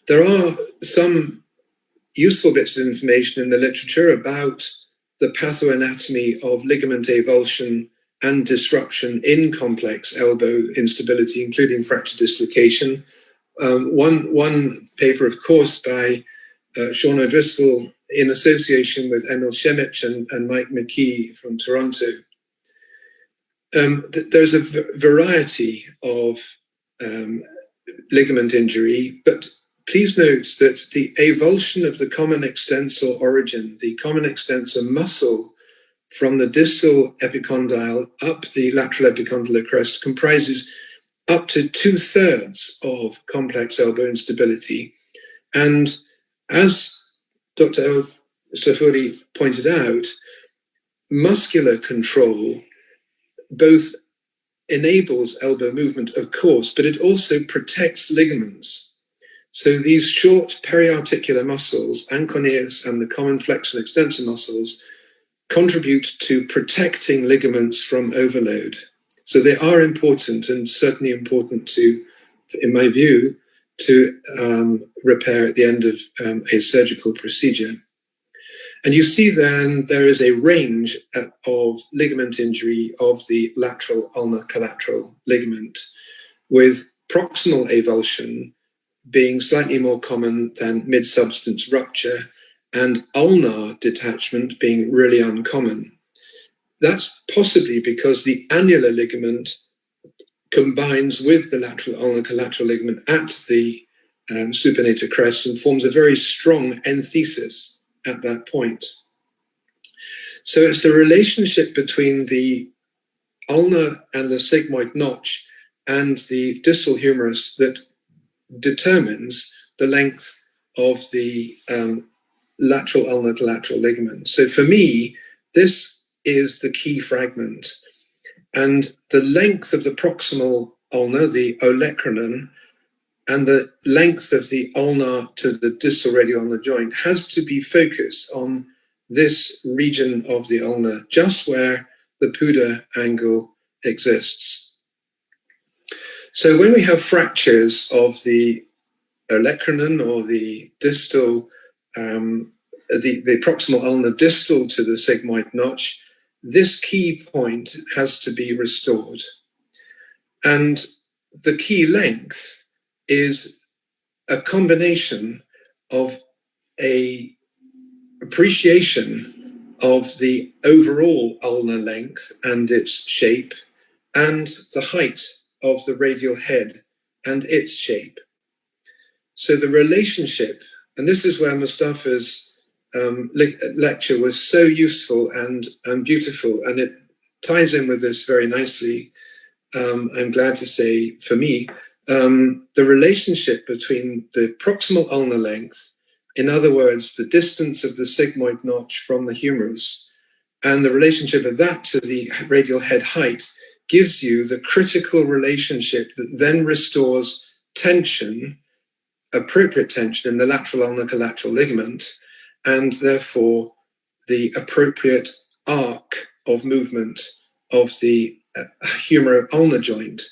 S4: There are some useful bits of information in the literature about the pathoanatomy of ligament avulsion and disruption in complex elbow instability, including fracture dislocation. One paper, of course, by Sean O'Driscoll in association with Emil Shemich and Mike McKee from Toronto. There's a variety of ligament injury, but please note that the avulsion of the common extensor origin, the common extensor muscle from the distal epicondyle up the lateral epicondylar crest, comprises up to 2/3 of complex elbow instability. And as Dr. El Safuri pointed out, muscular control both enables elbow movement, of course, but it also protects ligaments. So these short periarticular muscles, anconeus and the common flexor extensor muscles, contribute to protecting ligaments from overload. So they are important, and certainly important to, in my view, to repair at the end of a surgical procedure. And you see then there is a range of ligament injury of the lateral ulnar collateral ligament, with proximal avulsion being slightly more common than mid-substance rupture, and ulnar detachment being really uncommon. That's possibly because the annular ligament combines with the lateral ulnar collateral ligament at the supinator crest and forms a very strong enthesis at that point. So it's the relationship between the ulnar and the sigmoid notch and the distal humerus that determines the length of the lateral ulnar collateral ligament. So for me, this is the key fragment. And the length of the proximal ulnar, the olecranon, and the length of the ulnar to the distal radial ulnar joint has to be focused on this region of the ulnar, just where the Puda angle exists. So when we have fractures of the olecranon or the distal, the proximal ulnar distal to the sigmoid notch, this key point has to be restored. And the key length is a combination of a appreciation of the overall ulnar length and its shape, and the height of the radial head and its shape. So the relationship, and this is where Mustafa's lecture was so useful and beautiful, and it ties in with this very nicely, I'm glad to say, for me, the relationship between the proximal ulnar length, in other words, the distance of the sigmoid notch from the humerus, and the relationship of that to the radial head height, gives you the critical relationship that then restores tension, appropriate tension in the lateral ulnar collateral ligament, and therefore the appropriate arc of movement of the humero-ulnar joint.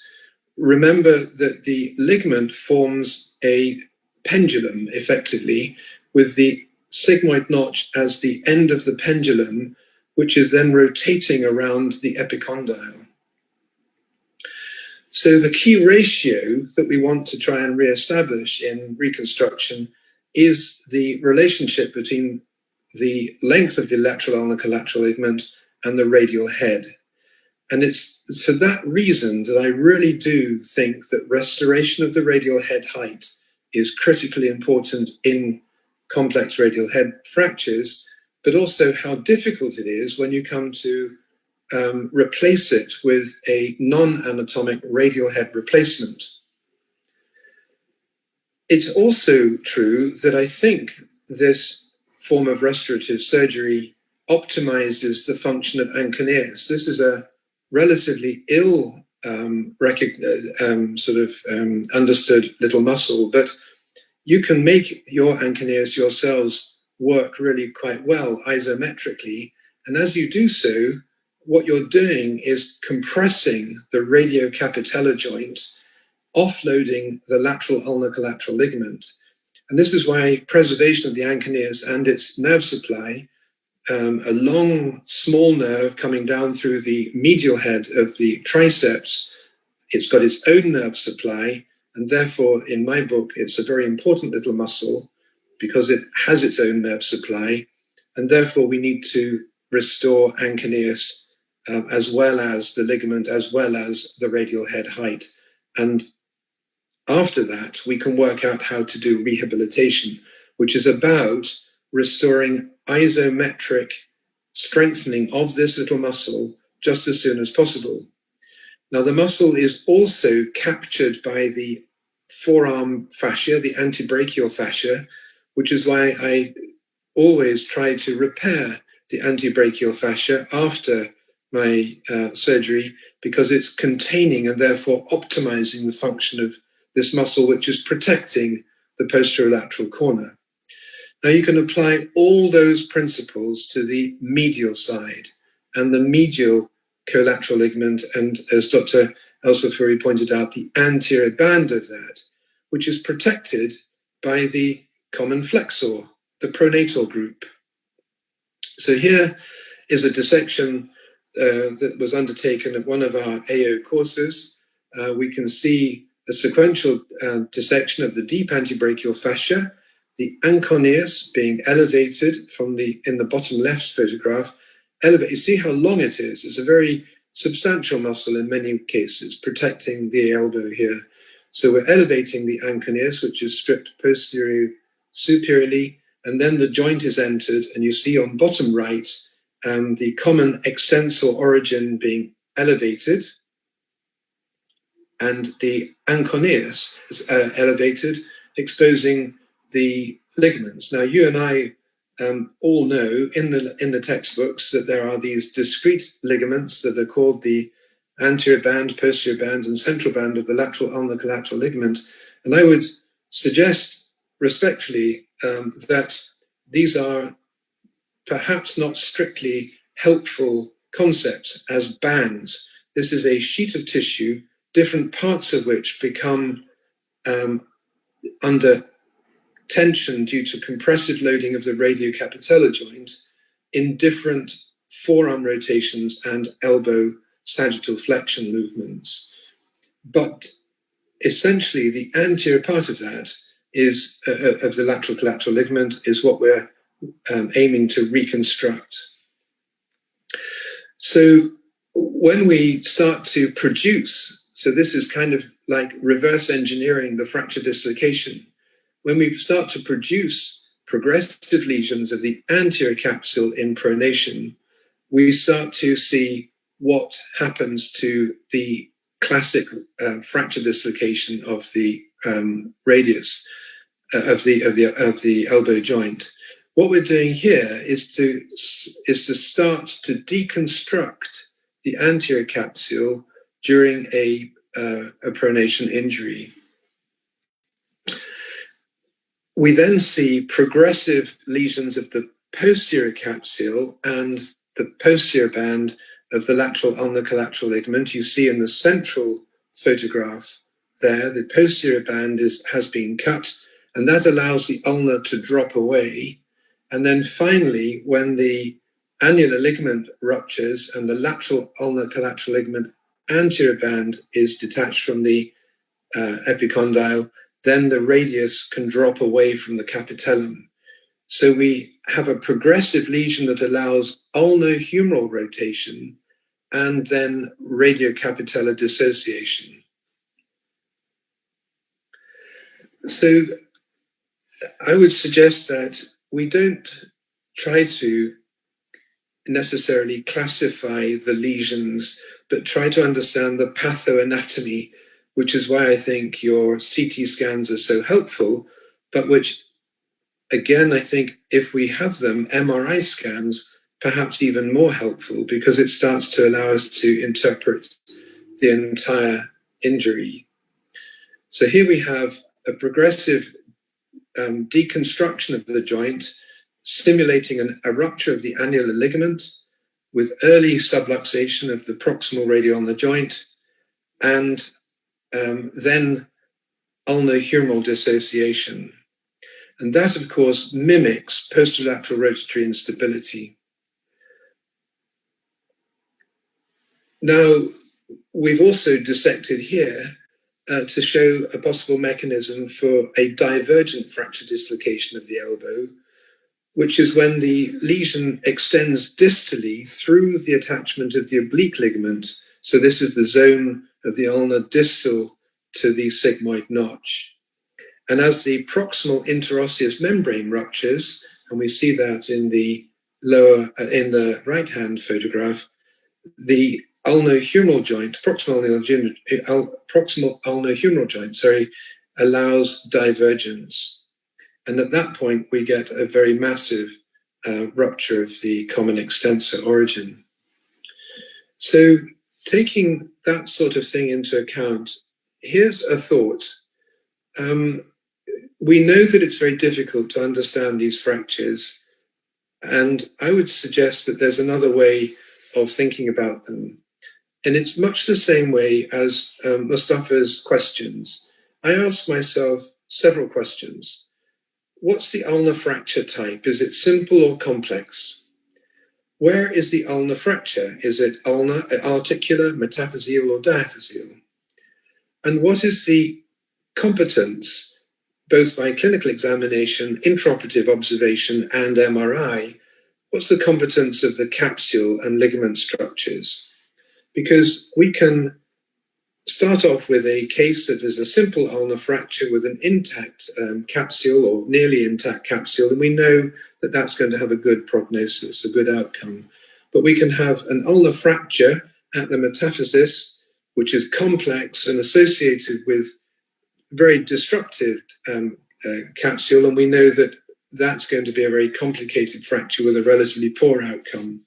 S4: Remember that the ligament forms a pendulum, effectively, with the sigmoid notch as the end of the pendulum, which is then rotating around the epicondyle. So the key ratio that we want to try and reestablish in reconstruction is the relationship between the length of the lateral ulnar collateral ligament and the radial head. And it's for that reason that I really do think that restoration of the radial head height is critically important in complex radial head fractures, but also how difficult it is when you come to replace it with a non-anatomic radial head replacement. It's also true that I think this form of restorative surgery optimizes the function of anconeus. This is a relatively ill understood little muscle, but you can make your anconeus yourselves work really quite well isometrically. And as you do so, what you're doing is compressing the radiocapitellar joint, offloading the lateral ulnar collateral ligament. And this is why preservation of the anconeus and its nerve supply, a long, small nerve coming down through the medial head of the triceps, it's got its own nerve supply, and therefore, in my book, it's a very important little muscle because it has its own nerve supply, and therefore we need to restore anconeus as well as the ligament, as well as the radial head height. And after that, we can work out how to do rehabilitation, which is about restoring isometric strengthening of this little muscle just as soon as possible. Now, the muscle is also captured by the forearm fascia, the antebrachial fascia, which is why I always try to repair the antebrachial fascia after my surgery, because it's containing and therefore optimizing the function of this muscle, which is protecting the posterolateral corner. Now, you can apply all those principles to the medial side and the medial collateral ligament, and as Dr. El-Safuri pointed out, the anterior band of that, which is protected by the common flexor, the pronatal group. So here is a dissection that was undertaken at one of our AO courses. We can see a sequential dissection of the deep antebrachial fascia, the anconeus being elevated from in the bottom left photograph. You see how long it is. It's a very substantial muscle in many cases, protecting the elbow here. So we're elevating the anconeus, which is stripped superiorly, and then the joint is entered, and you see on bottom right the common extensor origin being elevated, and the anconeus is elevated, exposing the ligaments. Now, you and I all know in the textbooks that there are these discrete ligaments that are called the anterior band, posterior band, and central band of the lateral ulnar collateral ligament. And I would suggest respectfully that these are perhaps not strictly helpful concepts as bands. This is a sheet of tissue, different parts of which become under tension due to compressive loading of the radiocapitellar joint in different forearm rotations and elbow sagittal flexion movements. But essentially, the anterior part of that is of the lateral collateral ligament is what we're aiming to reconstruct. So when we start to produce, so this is kind of like reverse engineering the fracture dislocation. When we start to produce progressive lesions of the anterior capsule in pronation, we start to see what happens to the classic fracture dislocation of the radius of the elbow joint. What we're doing here is to start to deconstruct the anterior capsule during a pronation injury. We then see progressive lesions of the posterior capsule and the posterior band of the lateral ulnar collateral ligament. You see in the central photograph there, the posterior band has been cut, and that allows the ulnar to drop away. And then finally, when the annular ligament ruptures and the lateral ulnar collateral ligament anterior band is detached from the epicondyle, then the radius can drop away from the capitellum. So we have a progressive lesion that allows ulnohumeral rotation and then radiocapitellar dissociation. So I would suggest that we don't try to necessarily classify the lesions, but try to understand the pathoanatomy, which is why I think your CT scans are so helpful, but which, again, I think if we have them, MRI scans, perhaps even more helpful, because it starts to allow us to interpret the entire injury. So here we have a progressive deconstruction of the joint, simulating a rupture of the annular ligament. with early subluxation of the proximal radial ulnar joint, and then ulnohumeral dissociation. And that, of course, mimics posterolateral rotatory instability. Now, we've also dissected here to show a possible mechanism for a divergent fracture dislocation of the elbow, which is when the lesion extends distally through the attachment of the oblique ligament. So this is the zone of the ulna distal to the sigmoid notch. And as the proximal interosseous membrane ruptures, and we see that in the right-hand photograph, the ulnohumeral joint, proximal ulnohumeral joint, allows divergence. And at that point, we get a very massive rupture of the common extensor origin. So taking that sort of thing into account, here's a thought. We know that it's very difficult to understand these fractures, and I would suggest that there's another way of thinking about them. And it's much the same way as Mustafa's questions. I ask myself several questions. What's the ulnar fracture type? Is it simple or complex? Where is the ulnar fracture? Is it ulnar, articular, metaphyseal, or diaphyseal? And what is the competence, both by clinical examination, intraoperative observation, and MRI? What's the competence of the capsule and ligament structures? Because we can start off with a case that is a simple ulnar fracture with an intact capsule or nearly intact capsule, and we know that that's going to have a good prognosis, a good outcome. But we can have an ulnar fracture at the metaphysis, which is complex and associated with very disruptive capsule, and we know that that's going to be a very complicated fracture with a relatively poor outcome.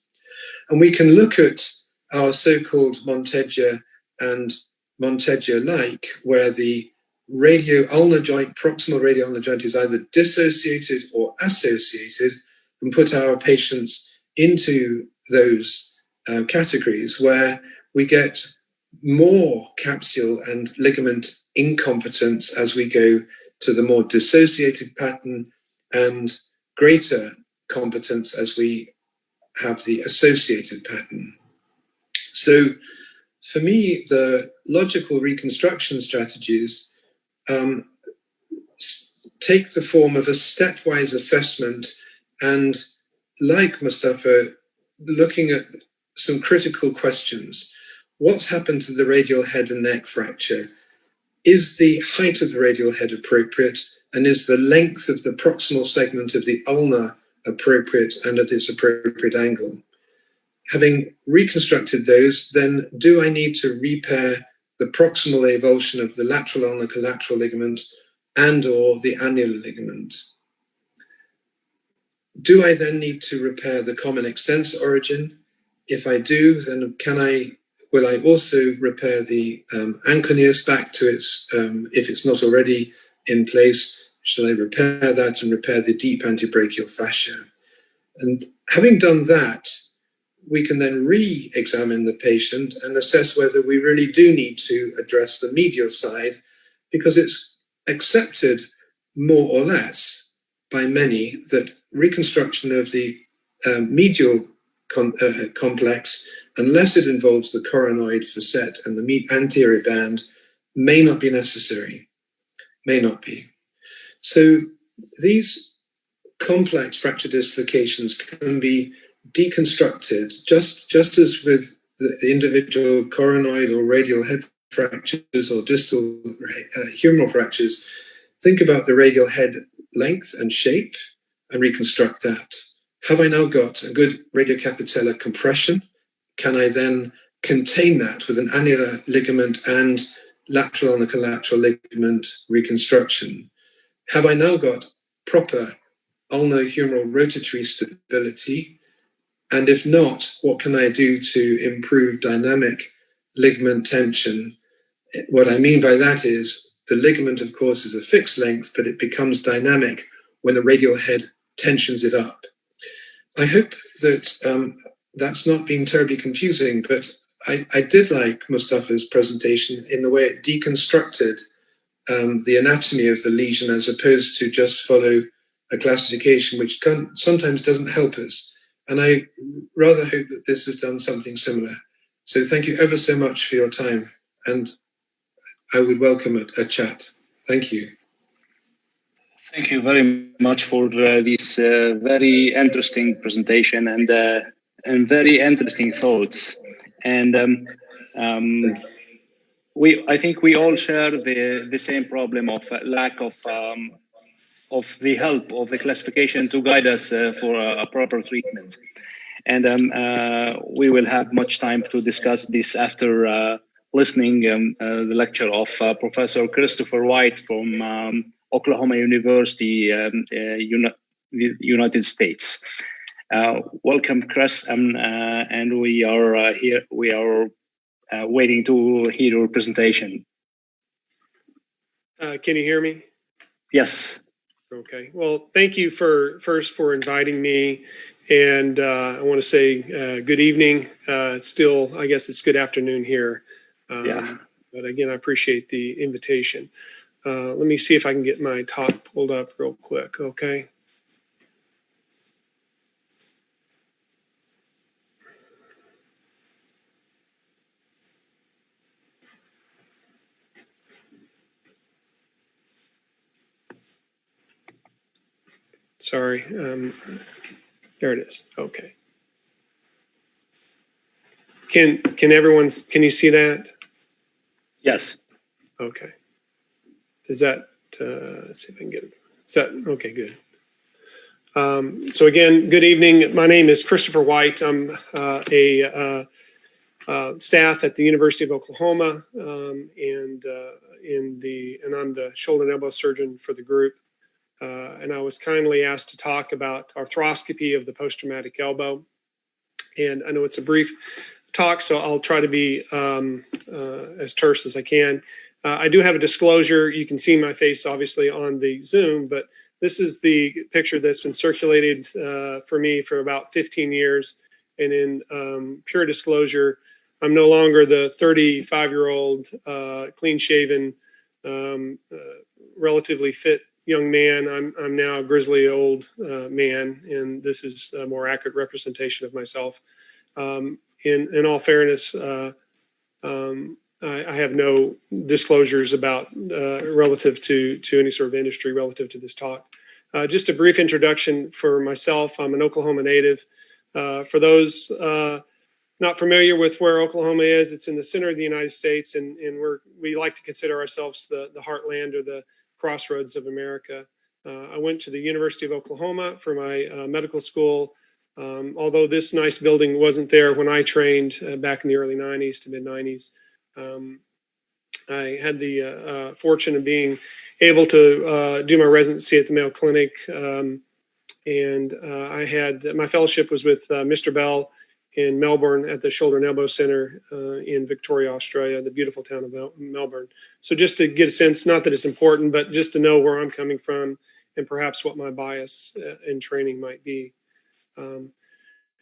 S4: And we can look at our so-called Monteggia and Monteggia-like, where the radio-ulnar joint, proximal radio-ulnar joint is either dissociated or associated, and put our patients into those categories where we get more capsule and ligament incompetence as we go to the more dissociated pattern, and greater competence as we have the associated pattern. So for me, the logical reconstruction strategies take the form of a stepwise assessment, and like Mustafa, looking at some critical questions. What's happened to the radial head and neck fracture? Is the height of the radial head appropriate? And is the length of the proximal segment of the ulna appropriate and at its appropriate angle? Having reconstructed those, then do I need to repair the proximal avulsion of the lateral ulnar collateral ligament and or the annular ligament? Do I then need to repair the common extensor origin? If I do, then will I also repair the anconeus back to its, if it's not already in place, shall I repair that and repair the deep antebrachial fascia? And having done that, we can then re-examine the patient and assess whether we really do need to address the medial side, because it's accepted more or less by many that reconstruction of the medial complex, unless it involves the coronoid facet and the anterior band, may not be necessary, may not be. So these complex fracture dislocations can be deconstructed just as with the individual coronoid or radial head fractures or distal humeral fractures. Think about the radial head length and shape and reconstruct that. Have I now got a good radiocapitellar compression? Can I then contain that with an annular ligament and lateral ulnar collateral ligament reconstruction? Have I now got proper ulnohumeral rotatory stability? And if not, what can I do to improve dynamic ligament tension? What I mean by that is the ligament, of course, is a fixed length, but it becomes dynamic when the radial head tensions it up. I hope that that's not been terribly confusing, but I did like Mustafa's presentation in the way it deconstructed the anatomy of the lesion as opposed to just follow a classification, which sometimes doesn't help us. And I rather hope that this has done something similar. So thank you ever so much for your time. And I would welcome a chat. Thank you.
S1: Thank you very much for this very interesting presentation and very interesting thoughts. And I think we all share the same problem of lack of the help of the classification to guide us for a proper treatment. And we will have much time to discuss this after listening the lecture of Professor Christopher White from Oklahoma University, United States. Welcome, Chris, and we are here. We are waiting to hear your presentation.
S5: Can you hear me?
S1: Yes.
S5: Okay. Well, thank you for inviting me, and I want to say good evening. It's still, I guess it's good afternoon here.
S1: Yeah.
S5: But again, I appreciate the invitation. Let me see if I can get my talk pulled up real quick. Okay. Sorry. There it is. Okay. Can you see that?
S1: Yes.
S5: Okay. Is that, let's see if I can get it. Is that, okay, good. So again, good evening. My name is Christopher White. I'm a staff at the University of Oklahoma, and I'm the shoulder and elbow surgeon for the group. And I was kindly asked to talk about arthroscopy of the post-traumatic elbow. And I know it's a brief talk, so I'll try to be as terse as I can. I do have a disclosure. You can see my face, obviously, on the Zoom, but this is the picture that's been circulated for me for about 15 years. And in pure disclosure, I'm no longer the 35-year-old, clean-shaven, relatively fit young man. I'm now a grizzly old man, and this is a more accurate representation of myself. In all fairness, I have no disclosures about relative to any sort of industry relative to this talk. Just a brief introduction for myself. I'm an Oklahoma native. For those not familiar with where Oklahoma is, it's in the center of the United States, and we like to consider ourselves the heartland or the crossroads of America. I went to the University of Oklahoma for my medical school. Although this nice building wasn't there when I trained back in the early 90s to mid 90s. I had the fortune of being able to do my residency at the Mayo Clinic. And I had, my fellowship was with Mr. Bell in Melbourne at the Shoulder and Elbow Center in Victoria, Australia, the beautiful town of Melbourne. So just to get a sense, not that it's important, but just to know where I'm coming from and perhaps what my bias in training might be.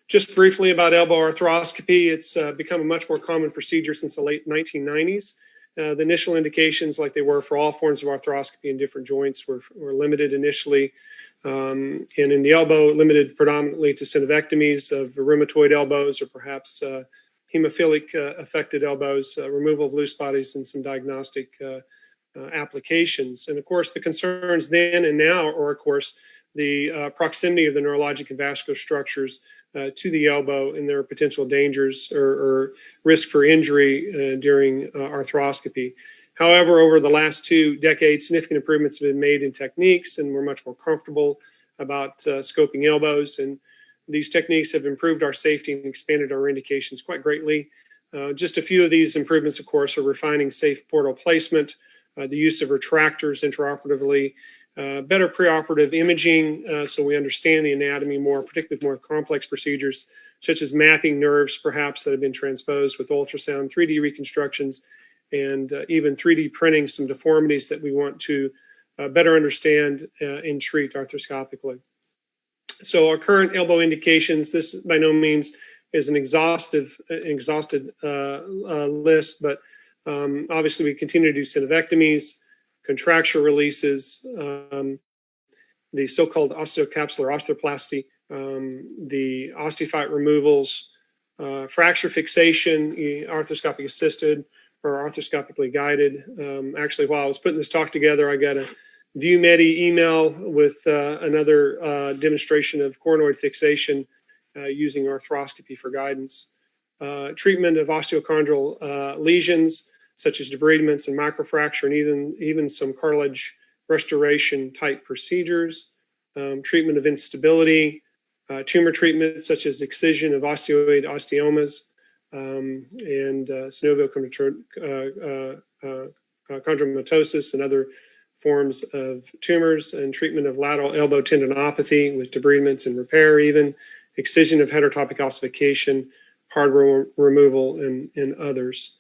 S5: Just briefly about elbow arthroscopy, it's become a much more common procedure since the late 1990s. The initial indications, like they were for all forms of arthroscopy in different joints, were limited initially. And in the elbow, limited predominantly to synovectomies of rheumatoid elbows or perhaps hemophilic affected elbows, removal of loose bodies, and some diagnostic applications. And of course, the concerns then and now are, of course, the proximity of the neurologic and vascular structures to the elbow and their potential dangers or risk for injury during arthroscopy. However, over the last 2 decades, significant improvements have been made in techniques, and we're much more comfortable about scoping elbows. And these techniques have improved our safety and expanded our indications quite greatly. Just a few of these improvements, of course, are refining safe portal placement, the use of retractors intraoperatively, better preoperative imaging, so we understand the anatomy more, particularly more complex procedures, such as mapping nerves, perhaps, that have been transposed with ultrasound, 3D reconstructions, and even 3D printing some deformities that we want to better understand and treat arthroscopically. So our current elbow indications, this by no means is an exhausted list, but obviously we continue to do synovectomies, contracture releases, the so-called osteocapsular arthroplasty, the osteophyte removals, fracture fixation, arthroscopic assisted or arthroscopically guided. Actually, while I was putting this talk together, I got a ViewMedi email with another demonstration of coronoid fixation using arthroscopy for guidance. Treatment of osteochondral lesions, such as debridements and microfracture, and even some cartilage restoration type procedures. Treatment of instability, tumor treatments such as excision of osteoid osteomas, and synovial chondromatosis and other forms of tumors, and treatment of lateral elbow tendinopathy with debridements and repair, even excision of heterotopic ossification, hardware removal, and others.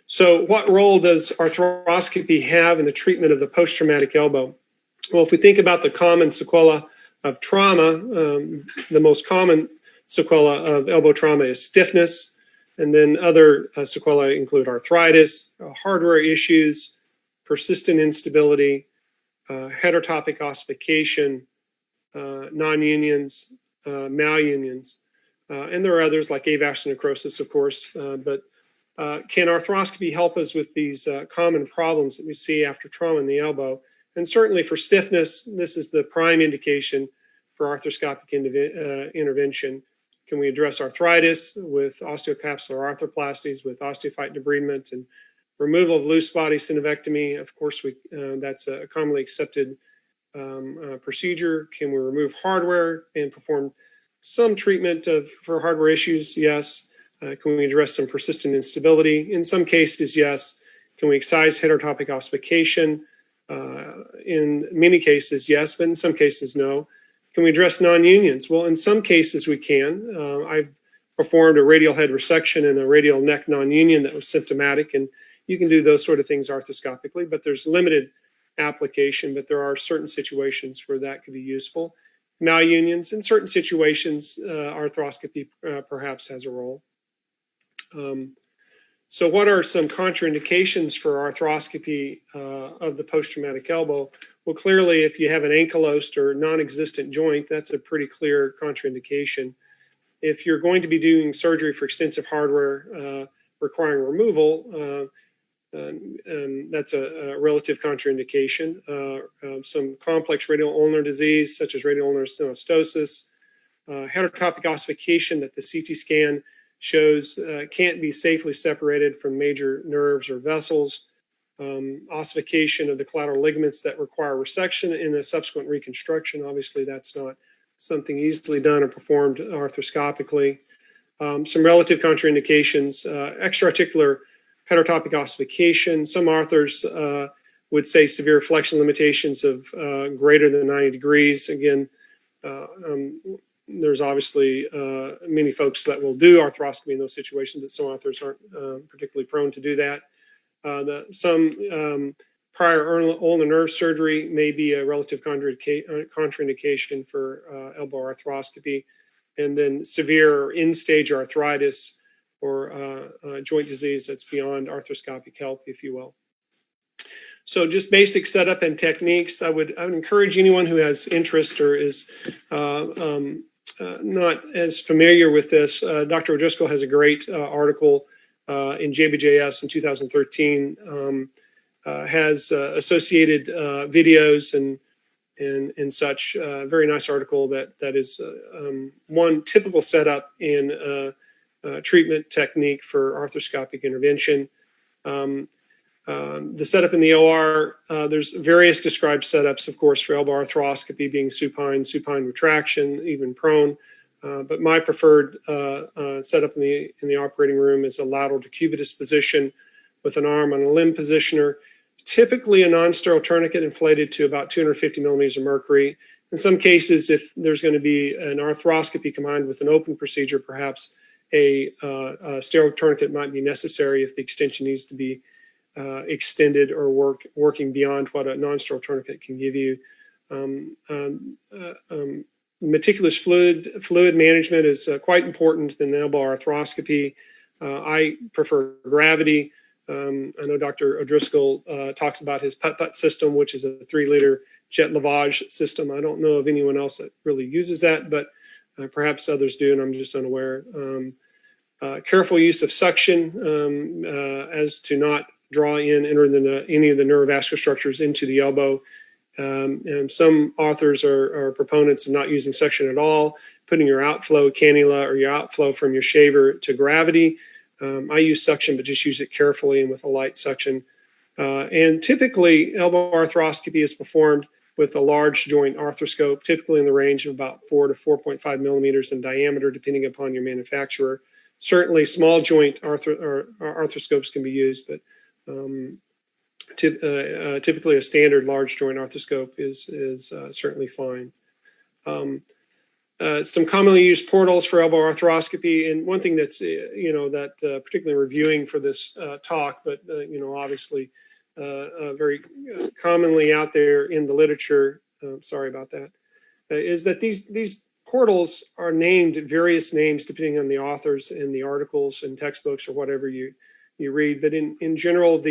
S5: So what role does arthroscopy have in the treatment of the post-traumatic elbow? Well, if we think about the common sequela of trauma, the most common sequela of elbow trauma is stiffness, and then other sequelae include arthritis, hardware issues, persistent instability, heterotopic ossification, non-unions, malunions, and there are others like avascular necrosis, of course, but can arthroscopy help us with these common problems that we see after trauma in the elbow? And certainly for stiffness, this is the prime indication for arthroscopic intervention. Can we address arthritis with osteocapsular arthroplasties, with osteophyte debridement and removal of loose body synovectomy? Of course, that's a commonly accepted procedure. Can we remove hardware and perform some treatment for hardware issues? Yes. Can we address some persistent instability? In some cases, yes. Can we excise heterotopic ossification? In many cases, yes, but in some cases, no. Can we address non-unions? Well, in some cases we can. I've performed a radial head resection and a radial neck non-union that was symptomatic, and you can do those sort of things arthroscopically, but there's limited application, but there are certain situations where that could be useful. Malunions, in certain situations, arthroscopy perhaps has a role. So what are some contraindications for arthroscopy of the post-traumatic elbow? Well, clearly, if you have an ankylosed or non-existent joint, that's a pretty clear contraindication. If you're going to be doing surgery for extensive hardware requiring removal, that's a relative contraindication. Some complex radial ulnar disease, such as radial ulnar stenostosis, heterotopic ossification that the CT scan shows can't be safely separated from major nerves or vessels, ossification of the collateral ligaments that require resection and a subsequent reconstruction. Obviously, that's not something easily done or performed arthroscopically. Some relative contraindications, extra-articular heterotopic ossification. Some authors would say severe flexion limitations of greater than 90 degrees. Again, there's obviously many folks that will do arthroscopy in those situations, but some authors aren't particularly prone to do that. Some prior ulnar nerve surgery may be a relative contraindication for elbow arthroscopy, and then severe or end-stage arthritis or joint disease that's beyond arthroscopic help, if you will. So just basic setup and techniques. I would encourage anyone who has interest or is not as familiar with this. Dr. O'Driscoll has a great article in JBJS in 2013, has associated videos and such. Very nice article that is one typical setup in treatment technique for arthroscopic intervention. The setup in the OR, there's various described setups, of course, for elbow arthroscopy, being supine retraction, even prone. But my preferred setup in the operating room is a lateral decubitus position with an arm on a limb positioner, typically a non-sterile tourniquet inflated to about 250 millimeters of mercury. In some cases, if there's going to be an arthroscopy combined with an open procedure, perhaps a sterile tourniquet might be necessary if the extension needs to be extended or working beyond what a non-sterile tourniquet can give you. Meticulous fluid management is quite important in elbow arthroscopy. I prefer gravity. I know Dr. O'Driscoll talks about his putt-putt system, which is a 3-liter jet lavage system. I don't know of anyone else that really uses that, but perhaps others do, and I'm just unaware. Careful use of suction as to not draw in any of the neurovascular structures into the elbow. And some authors are proponents of not using suction at all, putting your outflow cannula or your outflow from your shaver to gravity. I use suction, but just use it carefully and with a light suction. And typically, elbow arthroscopy is performed with a large joint arthroscope, typically in the range of about 4 to 4.5 millimeters in diameter, depending upon your manufacturer. Certainly, small joint arthroscopes can be used, but typically a standard large joint arthroscope is certainly fine. Some commonly used portals for elbow arthroscopy, and one thing that's particularly reviewing for this talk, but obviously very commonly out there in the literature. Sorry about that. Is that these portals are named various names depending on the authors in the articles and textbooks or whatever you read. But in general,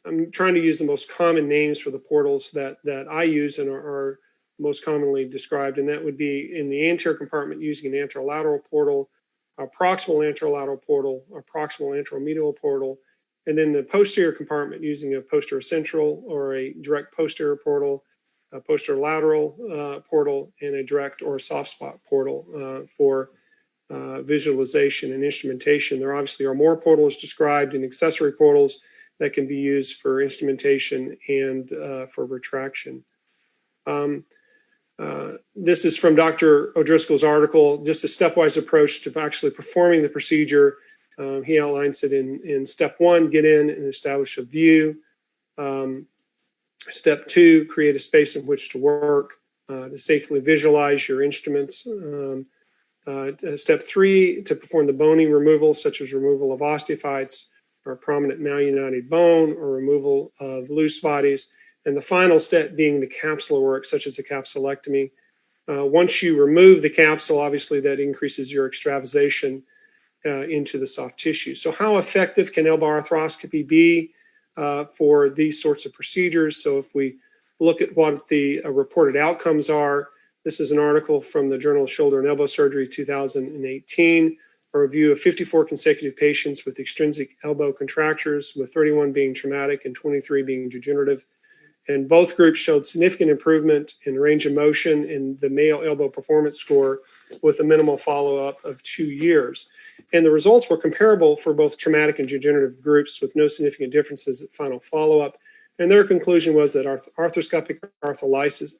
S5: I'm trying to use the most common names for the portals that I use and are most commonly described, and that would be in the anterior compartment using an anterolateral portal, a proximal anterolateral portal, a proximal anteromedial portal, and then the posterior compartment using a posterior central or a direct posterior portal, a posterior lateral portal, and a direct or a soft spot portal for visualization and instrumentation. There obviously are more portals described in accessory portals that can be used for instrumentation and for retraction. This is from Dr. O'Driscoll's article, just a stepwise approach to actually performing the procedure. He outlines it in step 1, get in and establish a view. Step 2, create a space in which to work to safely visualize your instruments. Step 3, to perform the bony removal, such as removal of osteophytes or prominent malunited bone or removal of loose bodies. And the final step being the capsular work, such as a capsulectomy. Once you remove the capsule, obviously that increases your extravasation into the soft tissue. So how effective can elbow arthroscopy be for these sorts of procedures? So if we look at what the reported outcomes are, this is an article from the Journal of Shoulder and Elbow Surgery 2018, a review of 54 consecutive patients with extrinsic elbow contractures, with 31 being traumatic and 23 being degenerative. And both groups showed significant improvement in range of motion in the male elbow performance score with a minimal follow-up of 2 years. And the results were comparable for both traumatic and degenerative groups with no significant differences at final follow-up. And their conclusion was that arthroscopic arthrolysis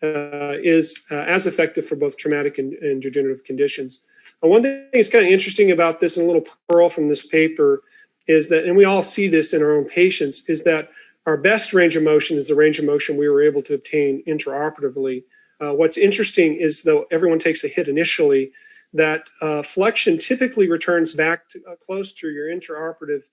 S5: is as effective for both traumatic and degenerative conditions. One thing that's kind of interesting about this, and a little pearl from this paper, is that, and we all see this in our own patients, is that our best range of motion is the range of motion we were able to obtain intraoperatively. What's interesting is, though everyone takes a hit initially, that flexion typically returns back to, close to your intraoperative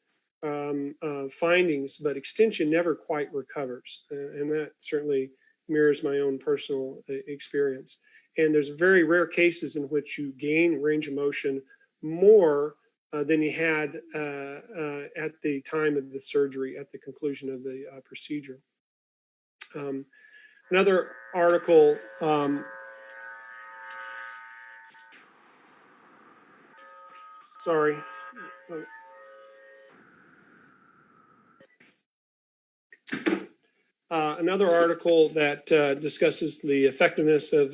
S5: findings, but extension never quite recovers. And that certainly mirrors my own personal experience. And there's very rare cases in which you gain range of motion more than you had at the time of the surgery, at the conclusion of the procedure. Another article, another article that discusses the effectiveness of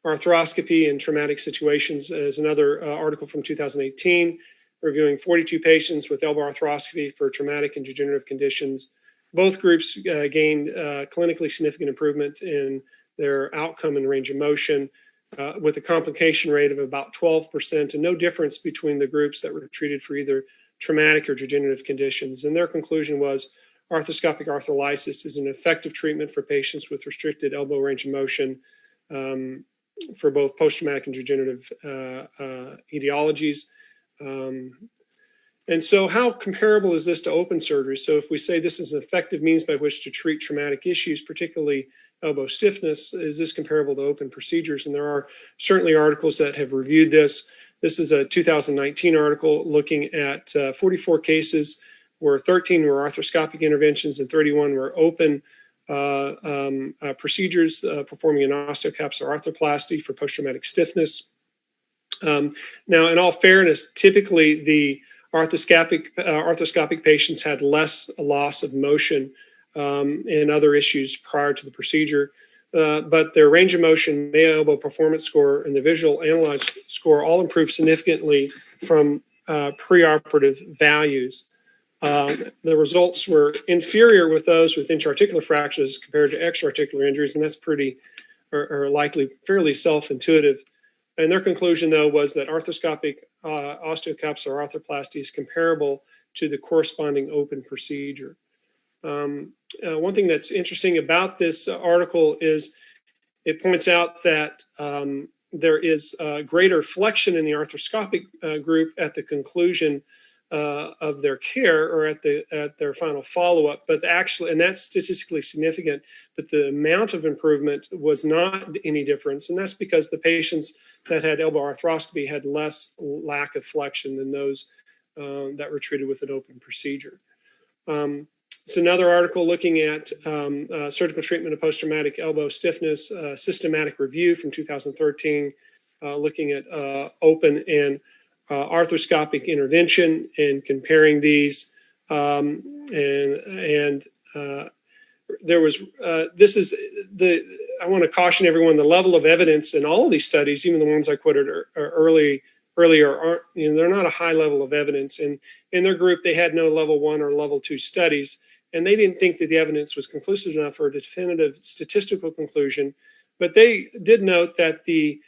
S5: arthroscopy in traumatic situations is another article from 2018, reviewing 42 patients with elbow arthroscopy for traumatic and degenerative conditions. Both groups gained clinically significant improvement in their outcome and range of motion with a complication rate of about 12%, and no difference between the groups that were treated for either traumatic or degenerative conditions. And their conclusion was arthroscopic arthrolysis is an effective treatment for patients with restricted elbow range of motion for both post-traumatic and degenerative etiologies. And so how comparable is this to open surgery? So if we say this is an effective means by which to treat traumatic issues, particularly elbow stiffness, is this comparable to open procedures? And there are certainly articles that have reviewed this. This is a 2019 article looking at 44 cases where 13 were arthroscopic interventions and 31 were open procedures performing an osteocapsular arthroplasty for post-traumatic stiffness. Now, in all fairness, typically the arthroscopic patients had less loss of motion and other issues prior to the procedure, but their range of motion, Mayo Elbow Performance Score, and the Visual Analog Score all improved significantly from preoperative values. The results were inferior with those with intra-articular fractures compared to extra-articular injuries, and that's pretty, or likely fairly self-intuitive. And their conclusion, though, was that arthroscopic osteocapsular arthroplasty is comparable to the corresponding open procedure. One thing that's interesting about this article is it points out that there is greater flexion in the arthroscopic group at the conclusion of their care or at their final follow-up, but actually, and that's statistically significant, but the amount of improvement was not any difference, and that's because the patients that had elbow arthroscopy had less lack of flexion than those that were treated with an open procedure. It's another article looking at surgical treatment of post-traumatic elbow stiffness, systematic review from 2013, looking at open and arthroscopic intervention and comparing these. There was, this is the, I want to caution everyone, the level of evidence in all of these studies, even the ones I quoted earlier, aren't, you know, they're not a high level of evidence. And in their group, they had no level 1 or level 2 studies, and they didn't think that the evidence was conclusive enough for a definitive statistical conclusion. But they did note that the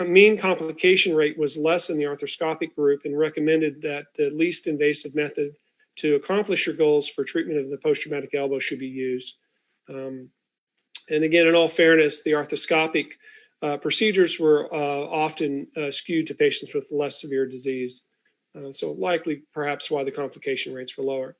S5: mean complication rate was less in the arthroscopic group and recommended that the least invasive method to accomplish your goals for treatment of the post-traumatic elbow should be used. And again, in all fairness, the arthroscopic procedures were often skewed to patients with less severe disease. So likely perhaps why the complication rates were lower.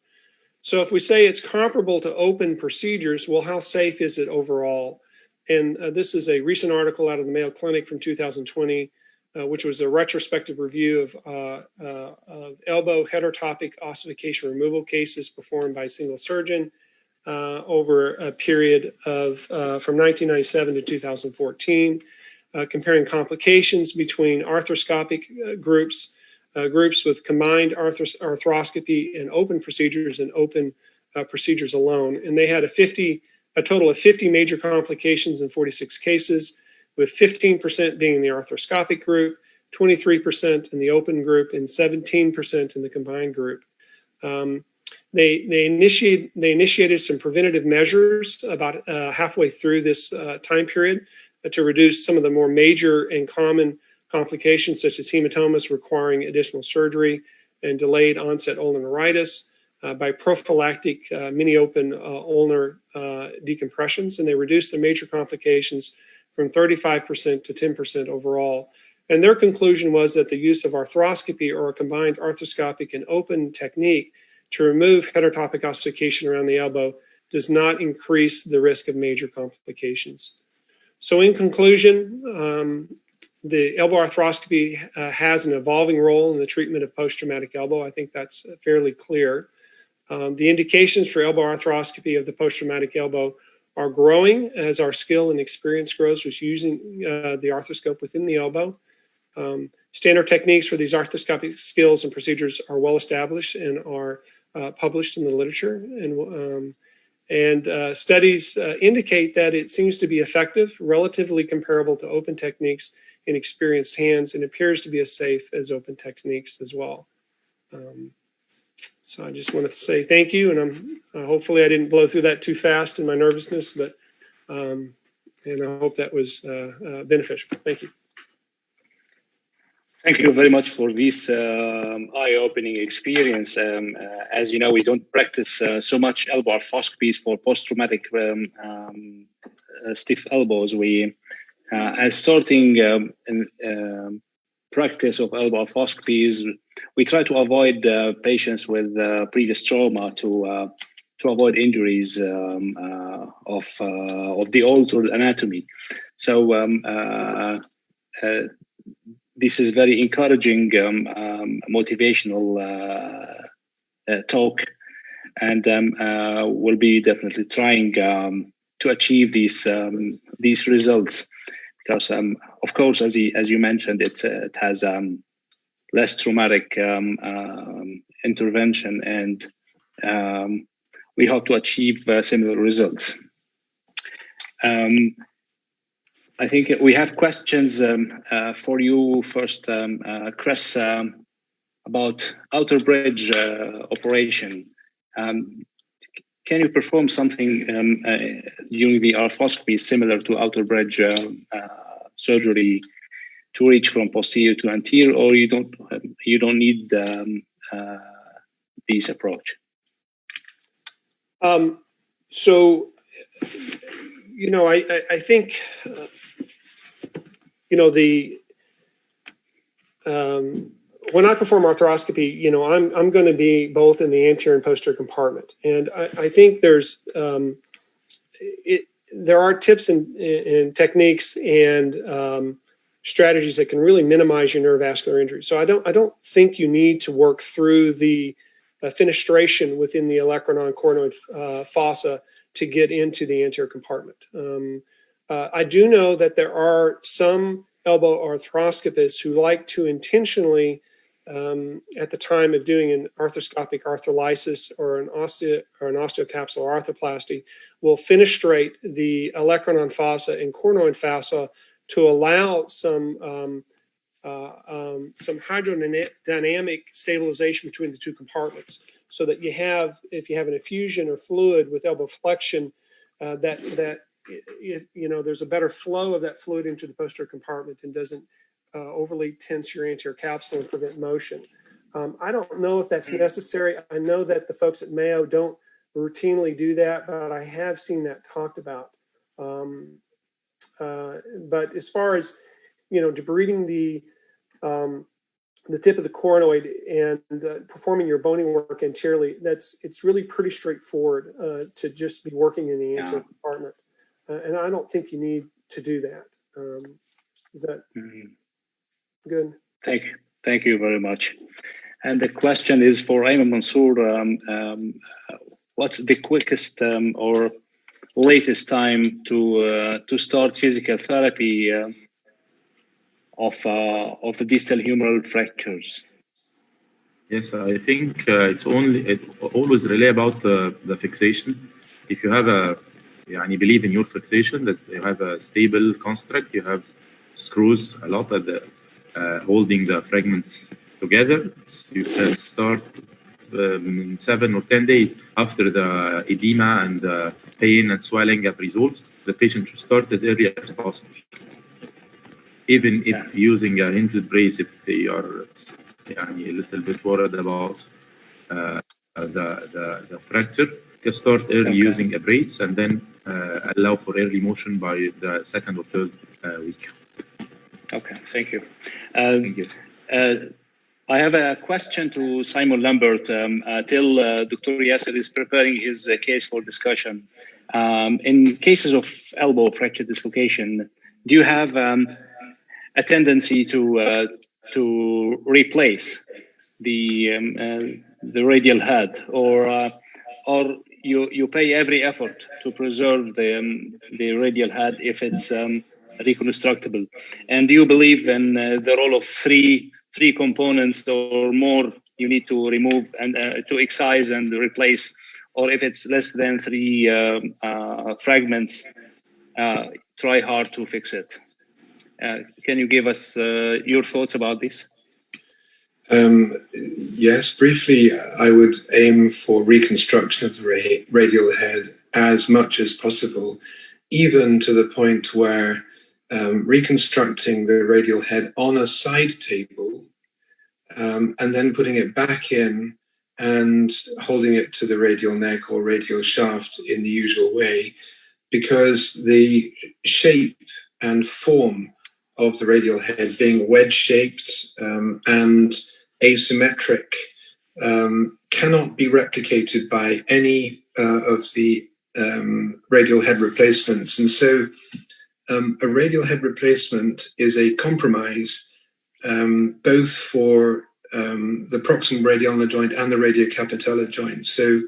S5: So if we say it's comparable to open procedures, well, how safe is it overall? And this is a recent article out of the Mayo Clinic from 2020, which was a retrospective review of elbow heterotopic ossification removal cases performed by a single surgeon over a period of from 1997 to 2014, comparing complications between arthroscopic groups with combined arthroscopy and open procedures and open procedures alone. And they had a total of 50 major complications in 46 cases, with 15% being in the arthroscopic group, 23% in the open group, and 17% in the combined group. They initiated some preventative measures about halfway through this time period to reduce some of the more major and common complications, such as hematomas requiring additional surgery and delayed onset ulnar neuritis, by prophylactic mini-open ulnar decompressions, and they reduced the major complications from 35% to 10% overall. And their conclusion was that the use of arthroscopy or a combined arthroscopic and open technique to remove heterotopic ossification around the elbow does not increase the risk of major complications. So in conclusion, the elbow arthroscopy has an evolving role in the treatment of post-traumatic elbow. I think that's fairly clear. The indications for elbow arthroscopy of the post-traumatic elbow are growing as our skill and experience grows with using the arthroscope within the elbow. Standard techniques for these arthroscopic skills and procedures are well established and are published in the literature. And studies indicate that it seems to be effective, relatively comparable to open techniques in experienced hands, and appears to be as safe as open techniques as well. So I just wanted to say thank you, and hopefully I didn't blow through that too fast in my nervousness, but and I hope that was beneficial. Thank you.
S1: Thank you very much for this eye-opening experience. As you know, we don't practice so much elbow arthroscopies for post-traumatic stiff elbows. We as starting practice of elbow arthroscopies we try to avoid patients with previous trauma to avoid injuries of the altered anatomy. So this is very encouraging, motivational talk, and we'll be definitely trying to achieve these results, because of course, as you mentioned, it has less traumatic intervention, and we hope to achieve similar results. I think we have questions for you first, Chris, about outer bridge operation. Can you perform something during the arthroscopy similar to outer bridge surgery to reach from posterior to anterior, or you don't need this approach?
S5: So, you know, I think, you know, when I perform arthroscopy, you know, I'm going to be both in the anterior and posterior compartment, and I think there's there are tips and techniques and strategies that can really minimize your neurovascular injury. So I don't think you need to work through the fenestration within the olecranon coronoid fossa to get into the anterior compartment. I do know that there are some elbow arthroscopists who like to intentionally, at the time of doing an arthroscopic arthrolysis or an osteocapsular arthroplasty, will fenestrate the olecranon fossa and coronoid fossa to allow some hydrodynamic stabilization between the two compartments, so that you have, if you have an effusion or fluid with elbow flexion, you know, there's a better flow of that fluid into the posterior compartment and doesn't overly tense your anterior capsule and prevent motion. I don't know if that's necessary. I know that the folks at Mayo don't routinely do that, but I have seen that talked about. But as far as, you know, debriding the tip of the coronoid and performing your boning work anteriorly, it's really pretty straightforward to just be working in the anterior compartment. And I don't think you need to do that. Is that good?
S1: Thank you very much. And the question is for Ayman Mansour. What's the quickest or latest time to start physical therapy of the distal humeral fractures?
S3: Yes, I think it always really about the fixation. If you have believe in your fixation, that you have a stable construct, you have screws a lot at the holding the fragments together, you can start in 7 or 10 days after the edema and the pain and swelling have resolved. The patient should start as early as possible. Even if using a hinged brace, if they are a little bit worried about the fracture, you start early using a brace and then allow for early motion by the 2nd or 3rd week.
S1: Okay, thank you.
S3: Thank you.
S1: I have a question to Simon Lambert till Dr. Yasser is preparing his case for discussion. In cases of elbow fracture dislocation, do you have a tendency to replace the radial head, or you pay every effort to preserve the radial head if it's reconstructible? And do you believe in the role of three components or more you need to remove and to excise and replace, or if it's less than 3 fragments, try hard to fix it? Can you give us your thoughts about this?
S4: Yes, briefly, I would aim for reconstruction of the radial head as much as possible, even to the point where reconstructing the radial head on a side table and then putting it back in and holding it to the radial neck or radial shaft in the usual way, because the shape and form of the radial head being wedge-shaped and asymmetric, cannot be replicated by any of the radial head replacements. And so a radial head replacement is a compromise both for the proximal radial ulnar joint and the radiocapitellar joint. So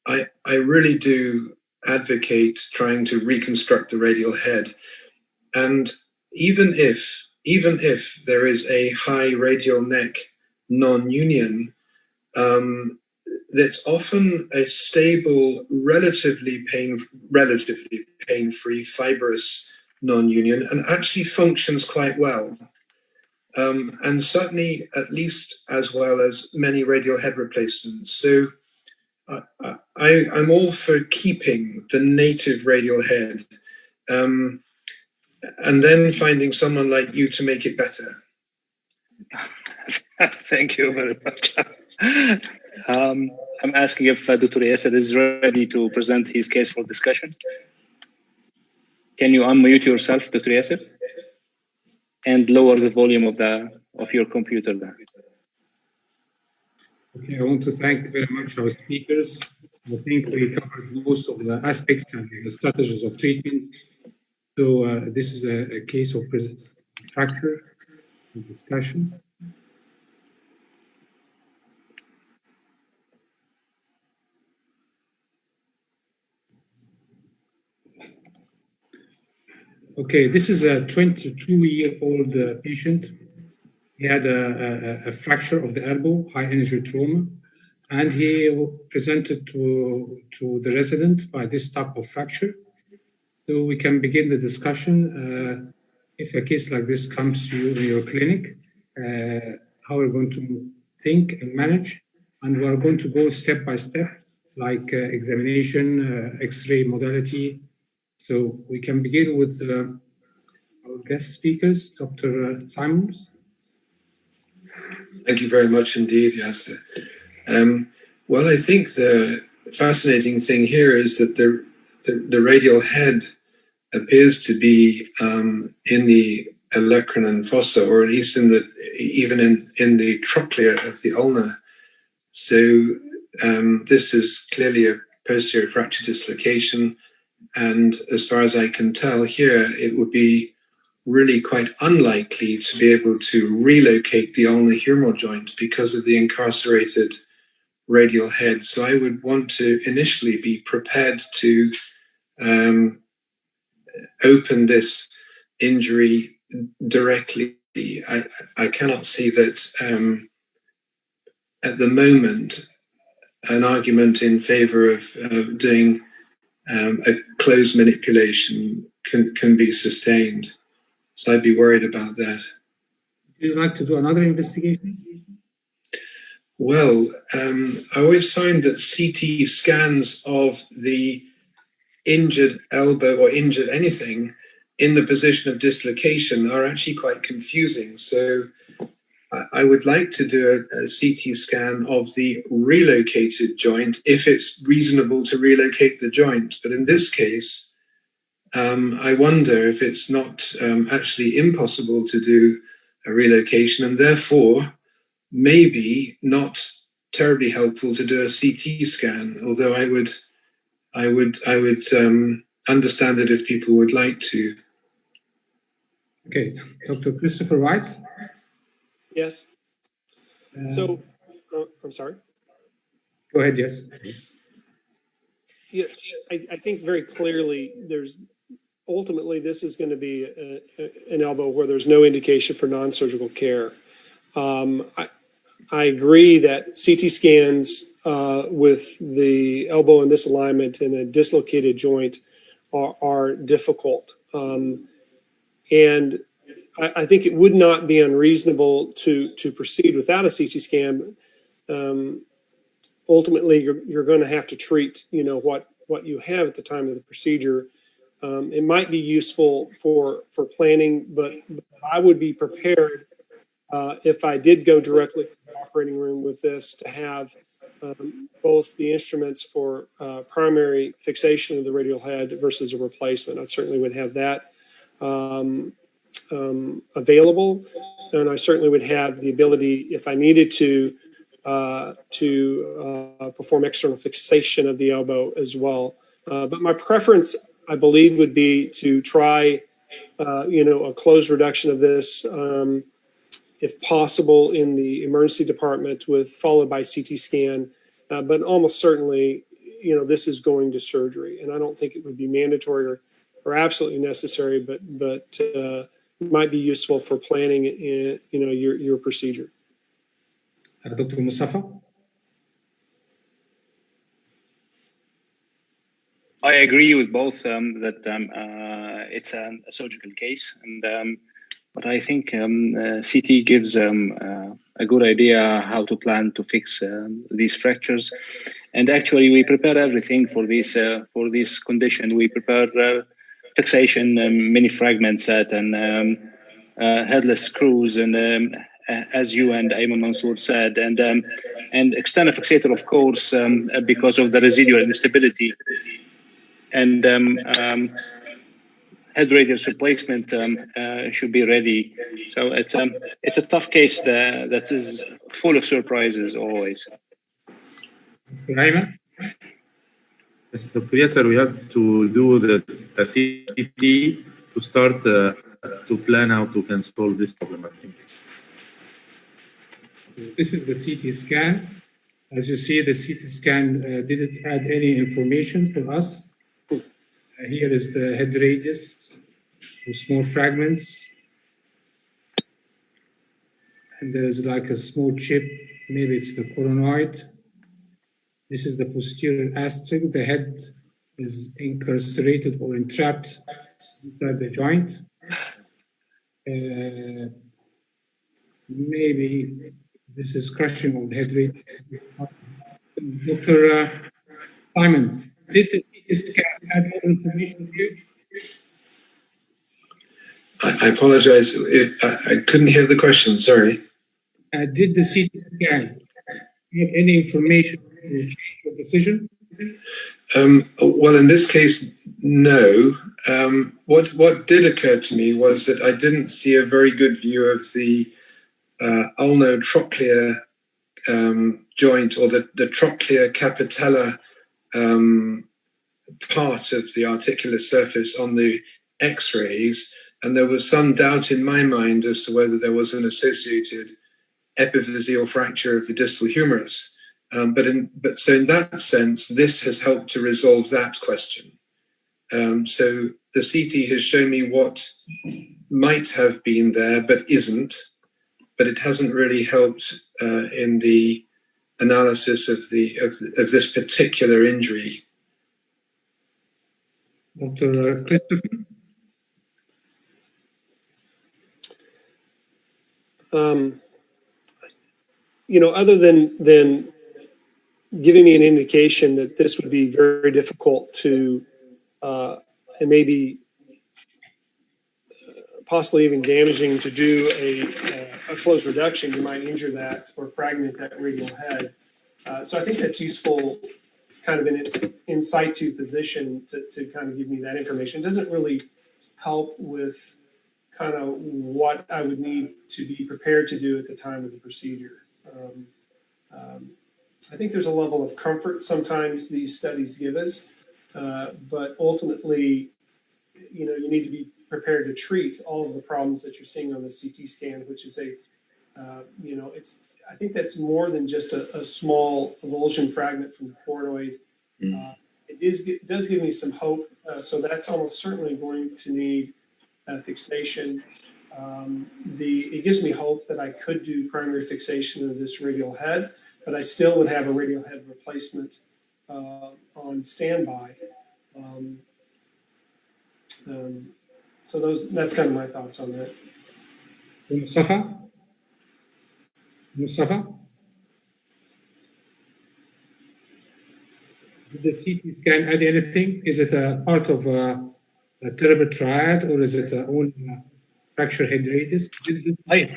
S4: I really do advocate trying to reconstruct the radial head. And even if there is a high radial neck non-union, that's often a stable, relatively pain-free fibrous non-union, and actually functions quite well. And certainly at least as well as many radial head replacements. So I'm all for keeping the native radial head, and then finding someone like you to make it better.
S1: Thank you very much. I'm asking if Dr. Yasser is ready to present his case for discussion. Can you unmute yourself, Dr. Yasser, and lower the volume of your computer there?
S2: Okay, I want to thank very much our speakers. I think we covered most of the aspects and the strategies of treatment. So this is a case of fracture discussion. Okay, this is a 22-year-old patient. He had a fracture of the elbow, high energy trauma, and he presented to the resident by this type of fracture. So we can begin the discussion. If a case like this comes to you in your clinic, how we're going to think and manage, and we're going to go step by step, like examination, X-ray modality. So we can begin with our guest speakers, Dr. Simons.
S4: Thank you very much indeed, Yasser. Well, I think the fascinating thing here is that the radial head appears to be in the olecranon fossa, or at least even in the trochlea of the ulna. So this is clearly a posterior fracture dislocation, and as far as I can tell here, it would be really quite unlikely to be able to relocate the ulnar humeral joint because of the incarcerated radial head. So I would want to initially be prepared to open this injury directly. I cannot see that at the moment an argument in favor of doing a closed manipulation can be sustained. So I'd be worried about that.
S2: Would you like to do another investigation?
S4: Well, I always find that CT scans of the injured elbow or injured anything in the position of dislocation are actually quite confusing. So I would like to do a CT scan of the relocated joint if it's reasonable to relocate the joint. But in this case, I wonder if it's not actually impossible to do a relocation, and therefore maybe not terribly helpful to do a CT scan. Although I would understand it if people would like to.
S2: Okay, Dr. Christopher White.
S5: Yes. So, I'm sorry.
S2: Go ahead, yes.
S5: Yeah, I think very clearly ultimately this is going to be an elbow where there's no indication for non-surgical care. I agree that CT scans with the elbow in this alignment and a dislocated joint are difficult. And I think it would not be unreasonable to proceed without a CT scan. Ultimately, you're going to have to treat, what you have at the time of the procedure. It might be useful for planning, but I would be prepared if I did go directly to the operating room with this to have both the instruments for primary fixation of the radial head versus a replacement. I certainly would have that available. and I certainly would have the ability, if I needed to perform external fixation of the elbow as well. But my preference, I believe, would be to try, a closed reduction of this, if possible, in the emergency department, followed by CT scan. But almost certainly, this is going to surgery, and I don't think it would be mandatory or absolutely necessary, but might be useful for planning, your procedure.
S2: Dr. Mustafa?
S1: I agree with both that it's a surgical case, and but I think CT gives a good idea how to plan to fix these fractures. And actually, we prepare everything for this condition. We prepare fixation, mini fragment set, and headless screws, and as you and Ayman Mansour said, and external fixator, of course, because of the residual instability, and head radius replacement should be ready. So it's a tough case that is full of surprises always.
S2: Ayman?
S3: Yes, sir. We have to do the CT to start to plan how to can solve this problem, I think.
S2: This is the CT scan. As you see, the CT scan didn't add any information for us. Here is the head radius with small fragments. And there is like a small chip, maybe it's the coronoid. This is the posterior aspect. The head is incarcerated or entrapped inside the joint. Maybe this is crushing of the head radius. Dr. Simon, did the CT scan add more information to you?
S4: I apologize. I couldn't hear the question. Sorry.
S2: Did the CT scan have any information to change your decision?
S4: Well, in this case, no. What did occur to me was that I didn't see a very good view of the ulnotrochlear joint, or the trochlear capitellar part of the articular surface on the X-rays, and there was some doubt in my mind as to whether there was an associated epiphyseal fracture of the distal humerus. So in that sense, this has helped to resolve that question. So the CT has shown me what might have been there but isn't, but it hasn't really helped in the analysis of this particular injury.
S2: Dr. Christopher?
S5: Other than giving me an indication that this would be very difficult to, and maybe possibly even damaging to do a closed reduction, you might injure that or fragment that radial head. So I think that's useful kind of in its in situ position to kind of give me that information. It doesn't really help with kind of what I would need to be prepared to do at the time of the procedure. I think there's a level of comfort sometimes these studies give us, but ultimately, you need to be prepared to treat all of the problems that you're seeing on the CT scan, which is I think that's more than just a small avulsion fragment from the coronoid. It does give me some hope. So that's almost certainly going to need fixation. It gives me hope that I could do primary fixation of this radial head, but I still would have a radial head replacement on standby. So that's kind of my thoughts on that.
S2: Mustafa? Did the CT scan add anything? Is it a part of a terrible triad, or is it only fracture head radius?
S1: I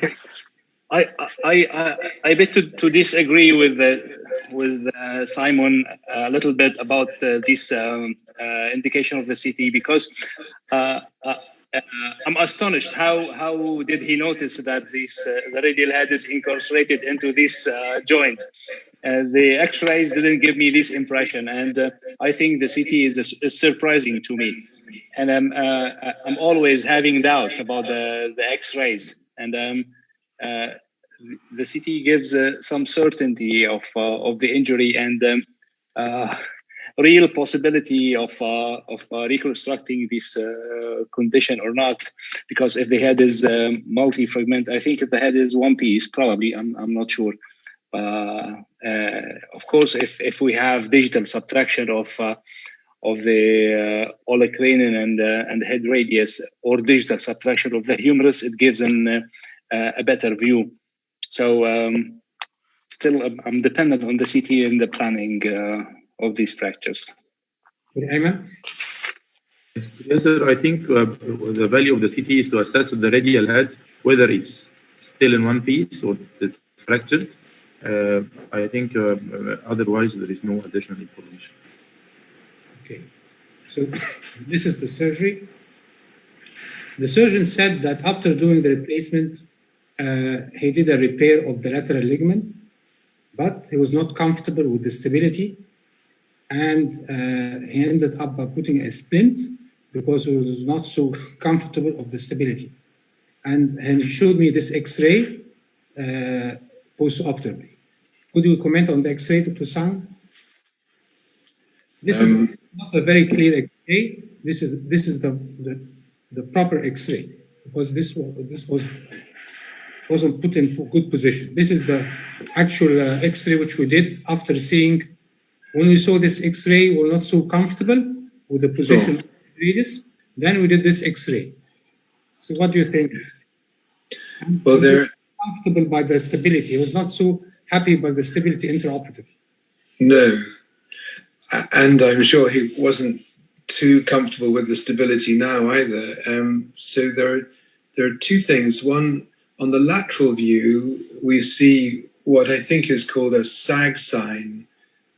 S1: beg to disagree with Simon a little bit about this indication of the CT, because I'm astonished. How did he notice that the radial head is incarcerated into this joint? The X-rays didn't give me this impression, and I think the CT is surprising to me. And I'm always having doubts about the X-rays, and the CT gives some certainty of the injury and real possibility of reconstructing this condition or not. Because if the head is multi-fragment, I think if the head is one piece, probably, I'm not sure. Of course, if we have digital subtraction of the olecranon and head radius, or digital subtraction of the humerus, it gives a better view. So still, I'm dependent on the CT in the planning of these fractures.
S2: Ayman?
S3: Yes, sir. I think the value of the CT is to assess the radial head, whether it's still in one piece or it's fractured. I think otherwise there is no additional information.
S2: Okay, so this is the surgery. The surgeon said that after doing the replacement, he did a repair of the lateral ligament, but he was not comfortable with the stability, and he ended up by putting a splint because he was not so comfortable of the stability. And he showed me this X-ray post-operatively. Could you comment on the X-ray, Dr. Sang? This is not a very clear X-ray. This is the proper X-ray, because this wasn't put in good position. This is the actual X-ray which we did after seeing. When we saw this X-ray, we were not so comfortable with the position of the radius. Then we did this X-ray. So what do you think?
S4: Well, they're
S2: comfortable by the stability. He was not so happy by the stability intraoperatively.
S4: No, and I'm sure he wasn't too comfortable with the stability now either. So there are two things. One, on the lateral view, we see what I think is called a sag sign,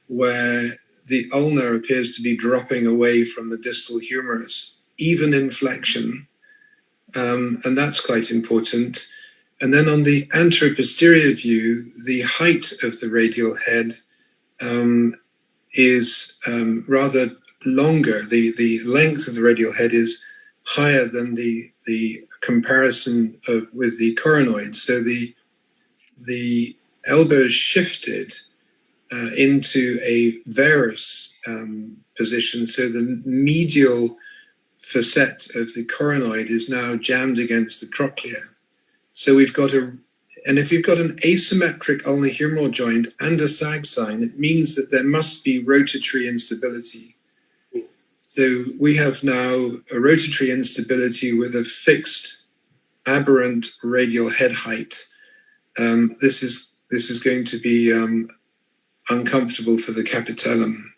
S4: where the ulnar appears to be dropping away from the distal humerus, even in flexion, and that's quite important. And then on the anteroposterior view, the height of the radial head is rather longer. The length of the radial head is higher than the comparison with the coronoid. So the elbow is shifted into a varus position. So the medial facet of the coronoid is now jammed against the trochlea. So we've got and if you've got an asymmetric ulnar humeral joint and a sag sign, it means that there must be rotatory instability. So we have now a rotatory instability with a fixed aberrant radial head height. This is going to be uncomfortable for the capitellum.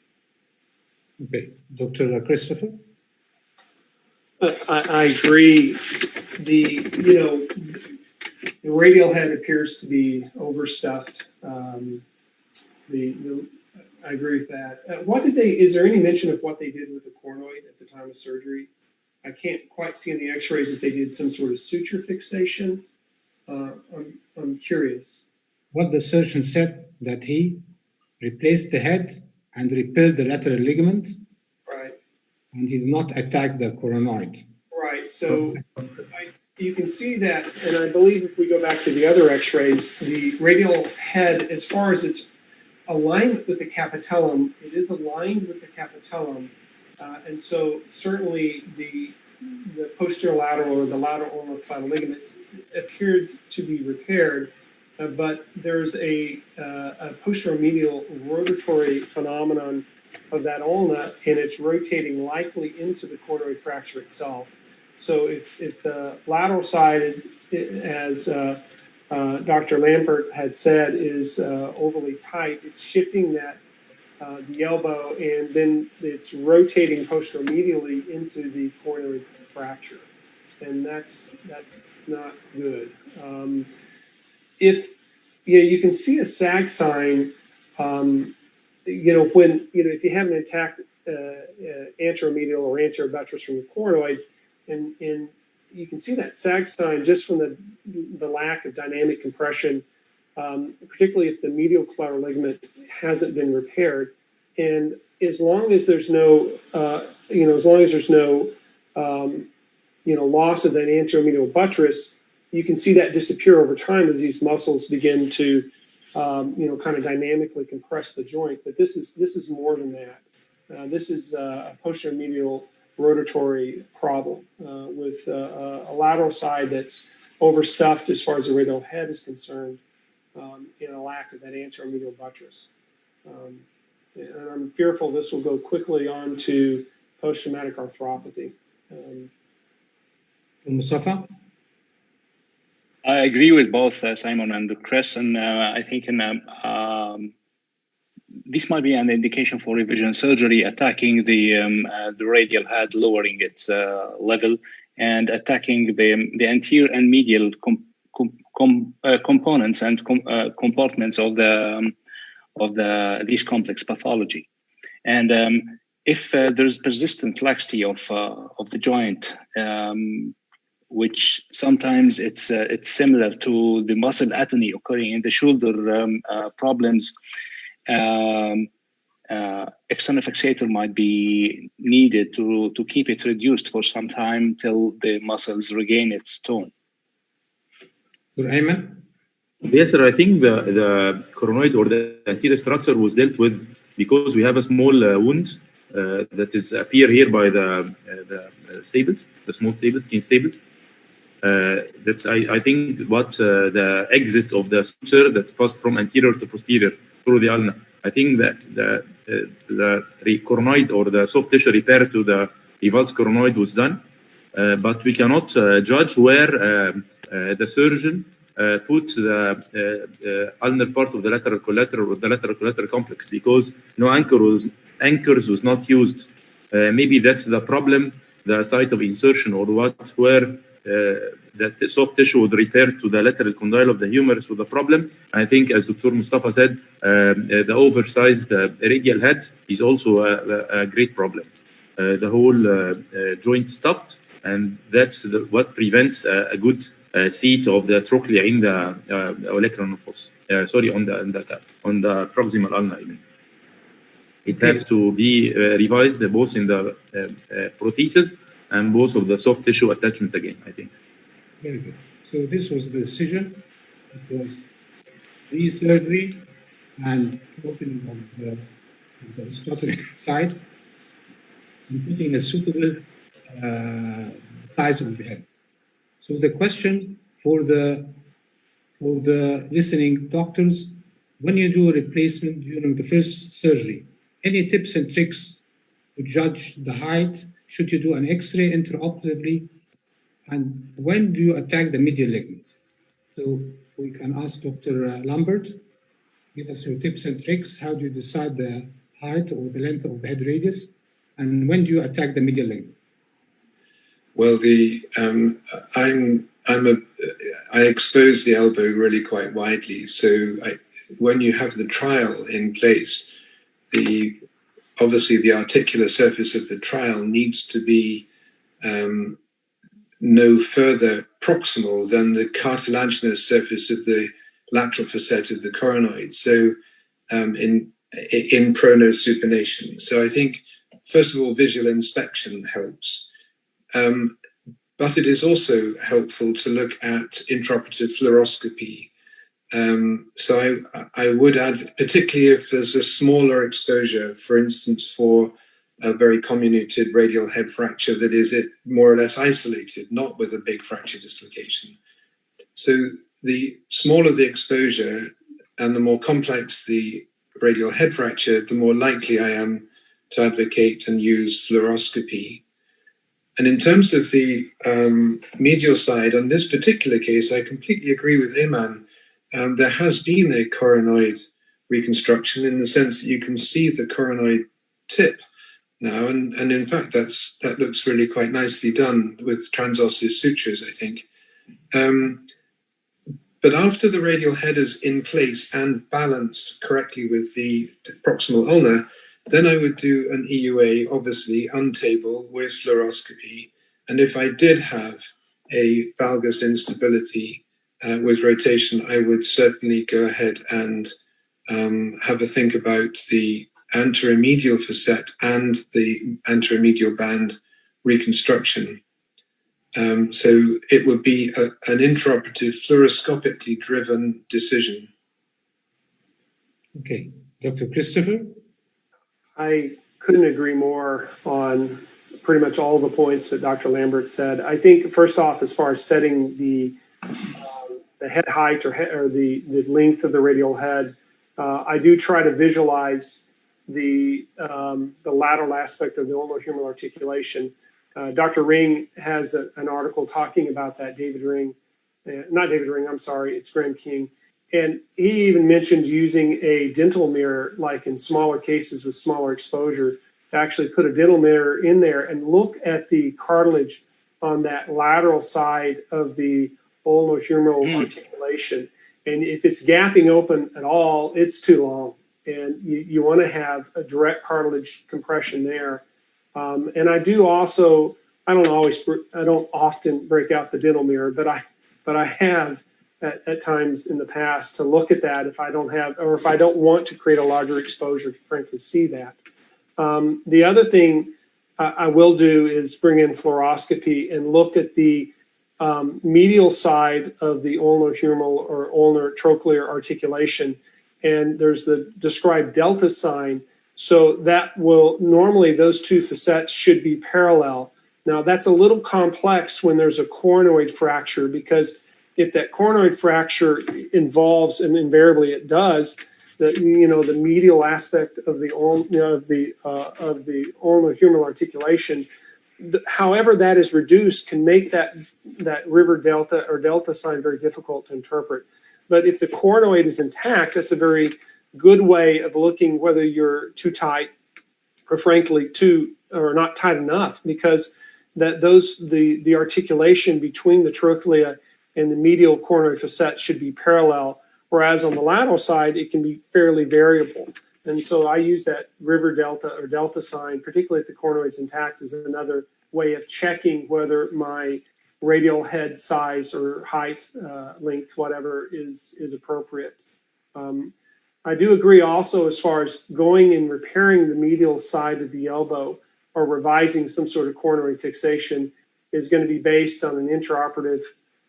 S2: Okay, Dr. Christopher?
S5: I agree. The radial head appears to be overstuffed. I agree with that. Is there any mention of what they did with the coronoid at the time of surgery? I can't quite see in the x-rays if they did some sort of suture fixation. I'm curious.
S2: What the surgeon said, that he replaced the head and repaired the lateral ligament.
S5: Right.
S2: And he did not attack the coronoid.
S5: Right. So you can see that, and I believe if we go back to the other x-rays, the radial head, as far as it's aligned with the capitellum, it is aligned with the capitellum. And so certainly the posterior lateral or the lateral omoplateral ligament appeared to be repaired, but there's a posterior medial rotatory phenomenon of that ulna, and it's rotating likely into the coronoid fracture itself. So if the lateral side, as Dr. Lampert had said, is overly tight, it's shifting the elbow, and then it's rotating posteromedially into the coronoid fracture, and that's not good. If you can see a sag sign, when if you have an attacked anteromedial or anterobuttress from the coronoid, and you can see that sag sign just from the lack of dynamic compression, particularly if the medial collateral ligament hasn't been repaired. And as long as there's no, loss of that anteromedial buttress, you can see that disappear over time as these muscles begin to, kind of dynamically compress the joint. But this is more than that. This is a posterior medial rotatory problem with a lateral side that's overstuffed as far as the radial head is concerned, and a lack of that anteromedial buttress. And I'm fearful this will go quickly on to post-traumatic arthropathy.
S2: Mustafa?
S1: I agree with both Simon and Chris, and I think this might be an indication for revision surgery, attacking the radial head, lowering its level, and attacking the anterior and medial components and compartments of these complex pathology. And if there's persistent laxity of the joint, which sometimes it's similar to the muscle atony occurring in the shoulder problems, external fixator might be needed to keep it reduced for some time till the muscles regain its tone.
S2: Ayman?
S3: Yes, sir. I think the coronoid or the anterior structure was dealt with because we have a small wound that is appear here by the staples, the small staples, skin staples. That's I think what the exit of the suture that passed from anterior to posterior through the ulna. I think that the coronoid or the soft tissue repair to the evulsed coronoid was done, but we cannot judge where the surgeon put the ulnar part of the lateral collateral or the lateral collateral complex, because no anchors was not used. Maybe that's the problem, the site of insertion or what, where that soft tissue would repair to the lateral condyle of the humerus with a problem. I think, as Dr. Mustafa said, the oversized radial head is also a great problem. The whole joint stuffed, and that's what prevents a good seat of the trochlea in the olecranon fossa. Sorry, on the proximal ulna even. It has to be revised both in the prosthesis and both of the soft tissue attachment again, I think.
S2: Very good. So this was the decision. It was re-surgery and opening of the Aristotelic side and putting a suitable size of the head. So the question for the listening doctors, when you do a replacement during the first surgery, any tips and tricks to judge the height? Should you do an X-ray intraoperatively? And when do you attack the medial ligament? So we can ask Dr. Lambert, give us your tips and tricks. How do you decide the height or the length of the head radius? And when do you attack the medial ligament?
S4: Well, I expose the elbow really quite widely. So when you have the trial in place, obviously the articular surface of the trial needs to be no further proximal than the cartilaginous surface of the lateral facet of the coronoid. So in pronosupination. So I think, first of all, visual inspection helps. But it is also helpful to look at intraoperative fluoroscopy. So I would add, particularly if there's a smaller exposure, for instance, for a very comminuted radial head fracture that is more or less isolated, not with a big fracture dislocation. So the smaller the exposure and the more complex the radial head fracture, the more likely I am to advocate and use fluoroscopy. And in terms of the medial side, on this particular case, I completely agree with Ayman. There has been a coronoid reconstruction in the sense that you can see the coronoid tip now, and in fact that looks really quite nicely done with transosseous sutures, I think. But after the radial head is in place and balanced correctly with the proximal ulna, then I would do an EUA, obviously untable with fluoroscopy. And if I did have a valgus instability with rotation, I would certainly go ahead and have a think about the anteromedial facet and the anteromedial band reconstruction. So it would be an intraoperative fluoroscopically driven decision.
S2: Okay, Dr. Christopher?
S5: I couldn't agree more on pretty much all the points that Dr. Lambert said. I think first off, as far as setting the head height or the length of the radial head, I do try to visualize the lateral aspect of the ulnohumeral articulation. Dr. Ring has an article talking about that. It's Graham King. And he even mentioned using a dental mirror, like in smaller cases with smaller exposure, to actually put a dental mirror in there and look at the cartilage on that lateral side of the ulnohumeral articulation. And if it's gapping open at all, it's too long. And you want to have a direct cartilage compression there. And I don't often break out the dental mirror, but I have at times in the past to look at that if I don't want to create a larger exposure to frankly see that. The other thing I will do is bring in fluoroscopy and look at the medial side of the ulnohumeral or ulnar trochlear articulation. And there's the described delta sign. So that will normally those two facets should be parallel. Now that's a little complex when there's a coronoid fracture, because if that coronoid fracture involves, and invariably it does, the medial aspect of the ulnohumeral articulation, however that is reduced, can make that river delta or delta sign very difficult to interpret. But if the coronoid is intact, that's a very good way of looking whether you're too tight or frankly or not tight enough, because the articulation between the trochlea and the medial coronoid facet should be parallel, whereas on the lateral side, it can be fairly variable. And so I use that river delta or delta sign, particularly if the coronoid's intact, as another way of checking whether my radial head size or height, length, whatever is appropriate. I do agree also as far as going and repairing the medial side of the elbow or revising some sort of coronoid fixation is going to be based on an intraoperative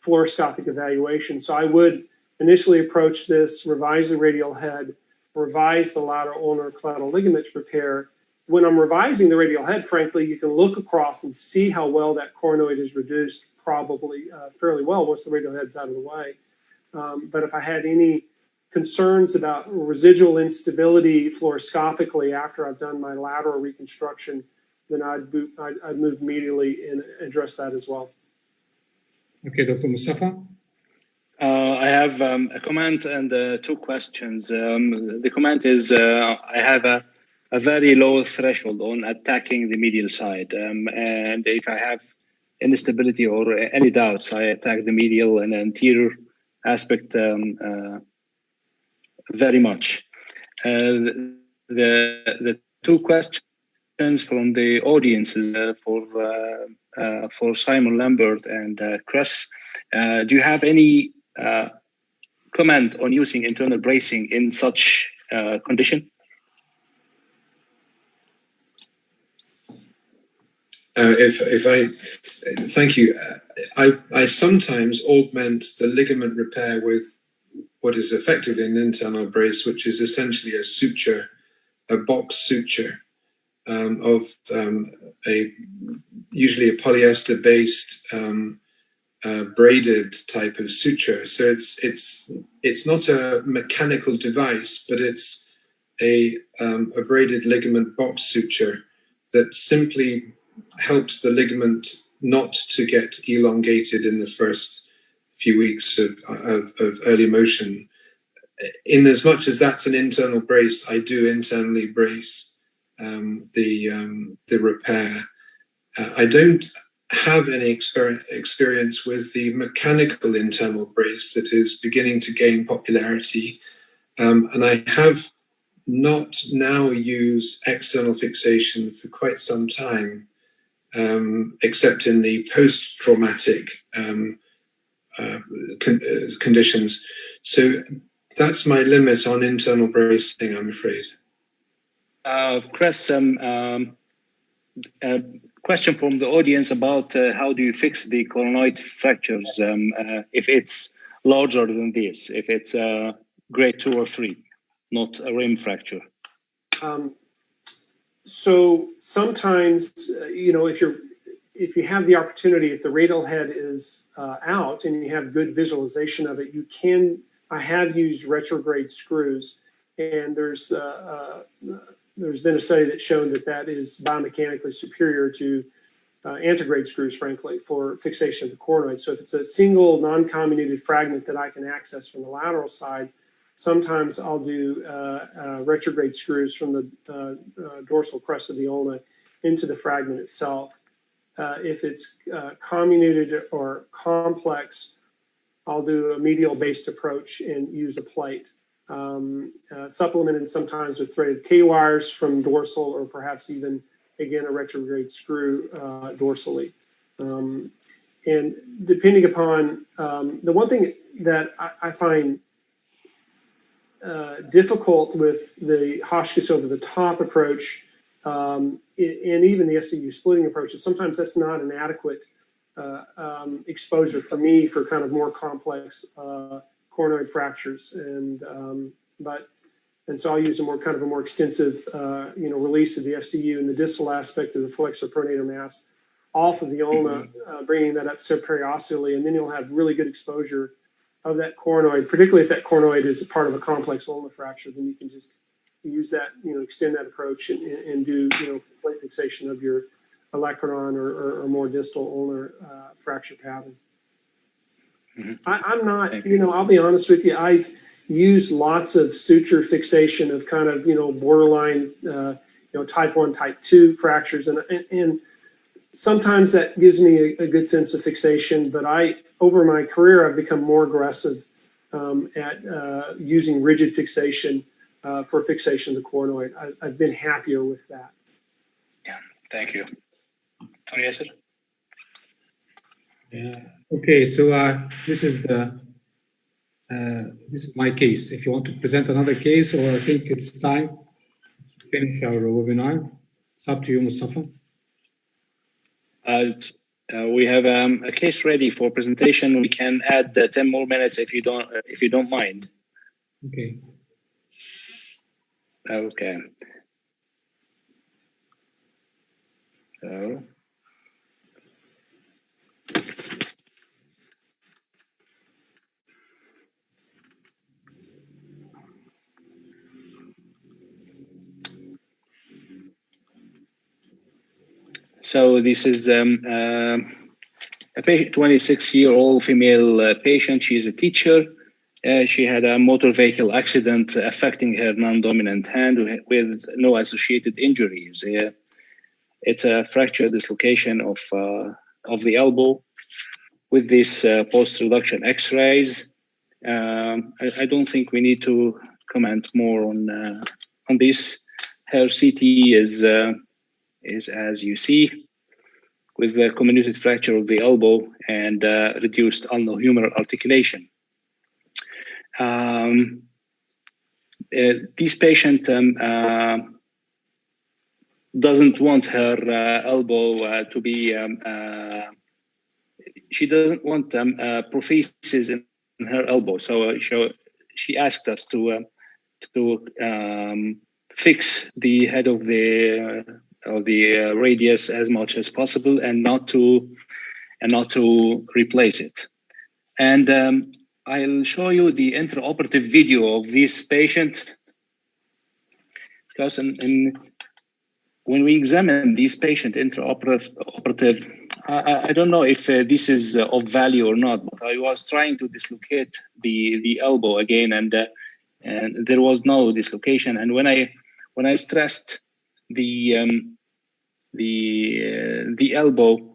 S5: fluoroscopic evaluation. So I would initially approach this, revise the radial head, revise the lateral ulnar collateral ligament repair. When I'm revising the radial head, frankly, you can look across and see how well that coronoid is reduced, probably fairly well once the radial head's out of the way. But if I had any concerns about residual instability fluoroscopically after I've done my lateral reconstruction, then I'd move immediately and address that as well.
S2: Okay, Dr. Mustafa?
S1: I have a comment and two questions. The comment is I have a very low threshold on attacking the medial side. And if I have instability or any doubts, I attack the medial and anterior aspect very much. The two questions from the audiences for Simon Lambert and Chris. Do you have any comment on using internal bracing in such condition?
S4: Thank you. I sometimes augment the ligament repair with what is effectively an internal brace, which is essentially a suture, a box suture of usually a polyester-based braided type of suture. So it's not a mechanical device, but it's a braided ligament box suture that simply helps the ligament not to get elongated in the first few weeks of early motion. In as much as that's an internal brace, I do internally brace the repair. I don't have any experience with the mechanical internal brace that is beginning to gain popularity, and I have not now used external fixation for quite some time. except in the post-traumatic conditions. So that's my limit on internal bracing, I'm afraid.
S1: Chris, question from the audience about how do you fix the coronoid fractures if it's larger than this, if it's grade 2 or 3, not a rim fracture?
S5: So sometimes, if you have the opportunity, if the radial head is out and you have good visualization of it, I have used retrograde screws, and there's been a study that's shown that is biomechanically superior to antegrade screws, frankly, for fixation of the coronoid. So if it's a single non-comminuted fragment that I can access from the lateral side, sometimes I'll do retrograde screws from the dorsal crest of the ulna into the fragment itself. If it's comminuted or complex, I'll do a medial-based approach and use a plate. Supplemented sometimes with threaded K-wires from dorsal, or perhaps even, again, a retrograde screw dorsally. And depending upon, the one thing that I find difficult with the Hotchkiss over the top approach, and even the FCU splitting approach, is sometimes that's not an adequate exposure for me for kind of more complex coronoid fractures, and so I'll use a more extensive release of the FCU and the distal aspect of the flexor pronator mass off of the ulna, bringing that up subperiosteally, and then you'll have really good exposure of that coronoid, particularly if that coronoid is a part of a complex ulna fracture. Then you can just use that, extend that approach and do plate fixation of your olecranon or more distal ulnar fracture pattern. I'm not, I'll be honest with you, I've used lots of suture fixation of kind of, borderline, type 1, type 2 fractures. And sometimes that gives me a good sense of fixation, but over my career, I've become more aggressive at using rigid fixation for fixation of the coronoid. I've been happier with that.
S1: Yeah, thank you. Dr. Yasser?
S2: Okay, so this is my case. If you want to present another case, or I think it's time to finish our webinar, it's up to you, Mustafa.
S1: We have a case ready for presentation. We can add 10 more minutes if you don't mind.
S2: Okay.
S1: Okay. So this is a 26-year-old female patient. She is a teacher. She had a motor vehicle accident affecting her non-dominant hand with no associated injuries. It's a fracture dislocation of the elbow with this post-reduction X-rays. I don't think we need to comment more on this. Her CT is as you see, with the comminuted fracture of the elbow and reduced ulnohumeral articulation. This patient doesn't want her elbow to be, she doesn't want prosthesis in her elbow. So she asked us to fix the head of the radius as much as possible and not to replace it. And I'll show you the intraoperative video of this patient, because when we examine this patient intraoperative, I don't know if this is of value or not, but I was trying to dislocate the elbow again, and there was no dislocation. And when I stressed the elbow,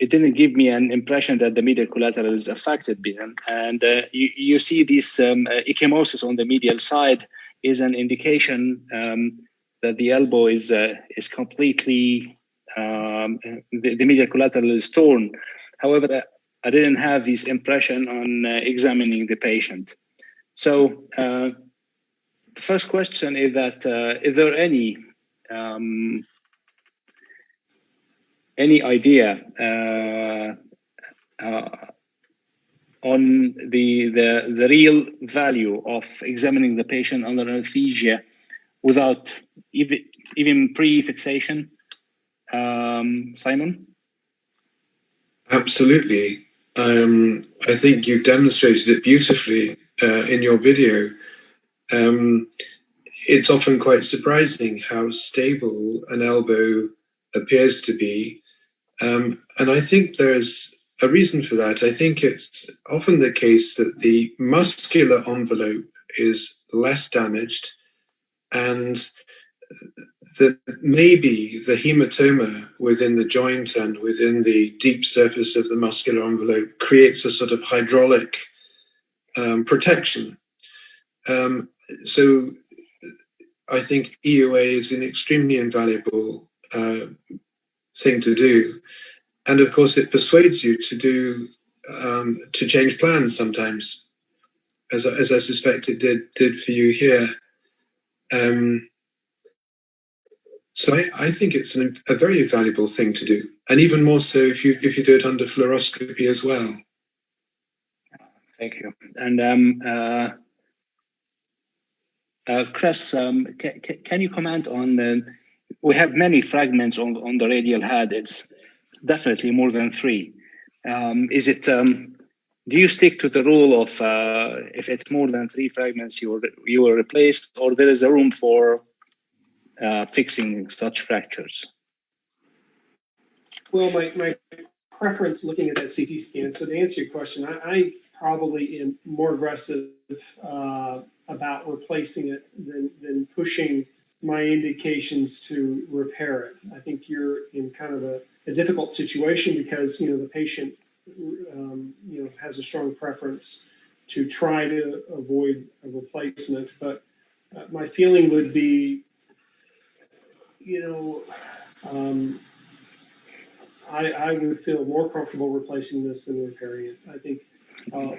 S1: it didn't give me an impression that the medial collateral is affected. And you see this ecchymosis on the medial side is an indication that the elbow is completely the medial collateral is torn. However, I didn't have this impression on examining the patient. So the first question is that is there any idea on the real value of examining the patient under anesthesia without even pre-fixation? Simon?
S4: Absolutely. I think you've demonstrated it beautifully in your video. It's often quite surprising how stable an elbow appears to be. And I think there's a reason for that. I think it's often the case that the muscular envelope is less damaged, and that maybe the hematoma within the joint and within the deep surface of the muscular envelope creates a sort of hydraulic protection. So I think EOA is an extremely invaluable thing to do. And of course, it persuades you to do to change plans sometimes, as I suspect it did for you here. So I think it's a very valuable thing to do, and even more so if you do it under fluoroscopy as well.
S1: Thank you. And Chris, can you comment on? We have many fragments on the radial head. It's definitely more than 3. Is it? Do you stick to the rule of if it's more than 3 fragments, you will replace, or there is a room for fixing such fractures?
S5: Well, my preference looking at that CT scan, so to answer your question, I probably am more aggressive about replacing it than pushing my indications to repair it. I think you're in kind of a difficult situation because, the patient, has a strong preference to try to avoid a replacement. But my feeling would be, I would feel more comfortable replacing this than repairing it. I think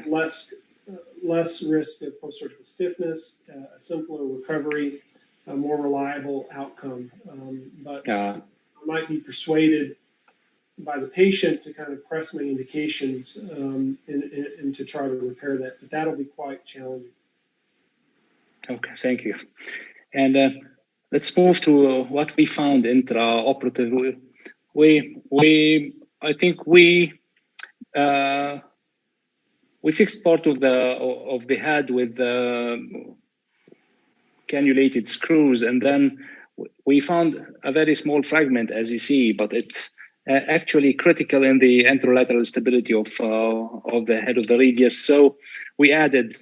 S5: less risk of post-surgical stiffness, a simpler recovery, a more reliable outcome. But I might be persuaded by the patient to kind of press my indications and to try to repair that. But that'll be quite challenging.
S1: Okay, thank you. And let's move to what we found intraoperative. I think we fixed part of the head with cannulated screws, and then we found a very small fragment, as you see, but it's actually critical in the anterolateral stability of the head of the radius. So we added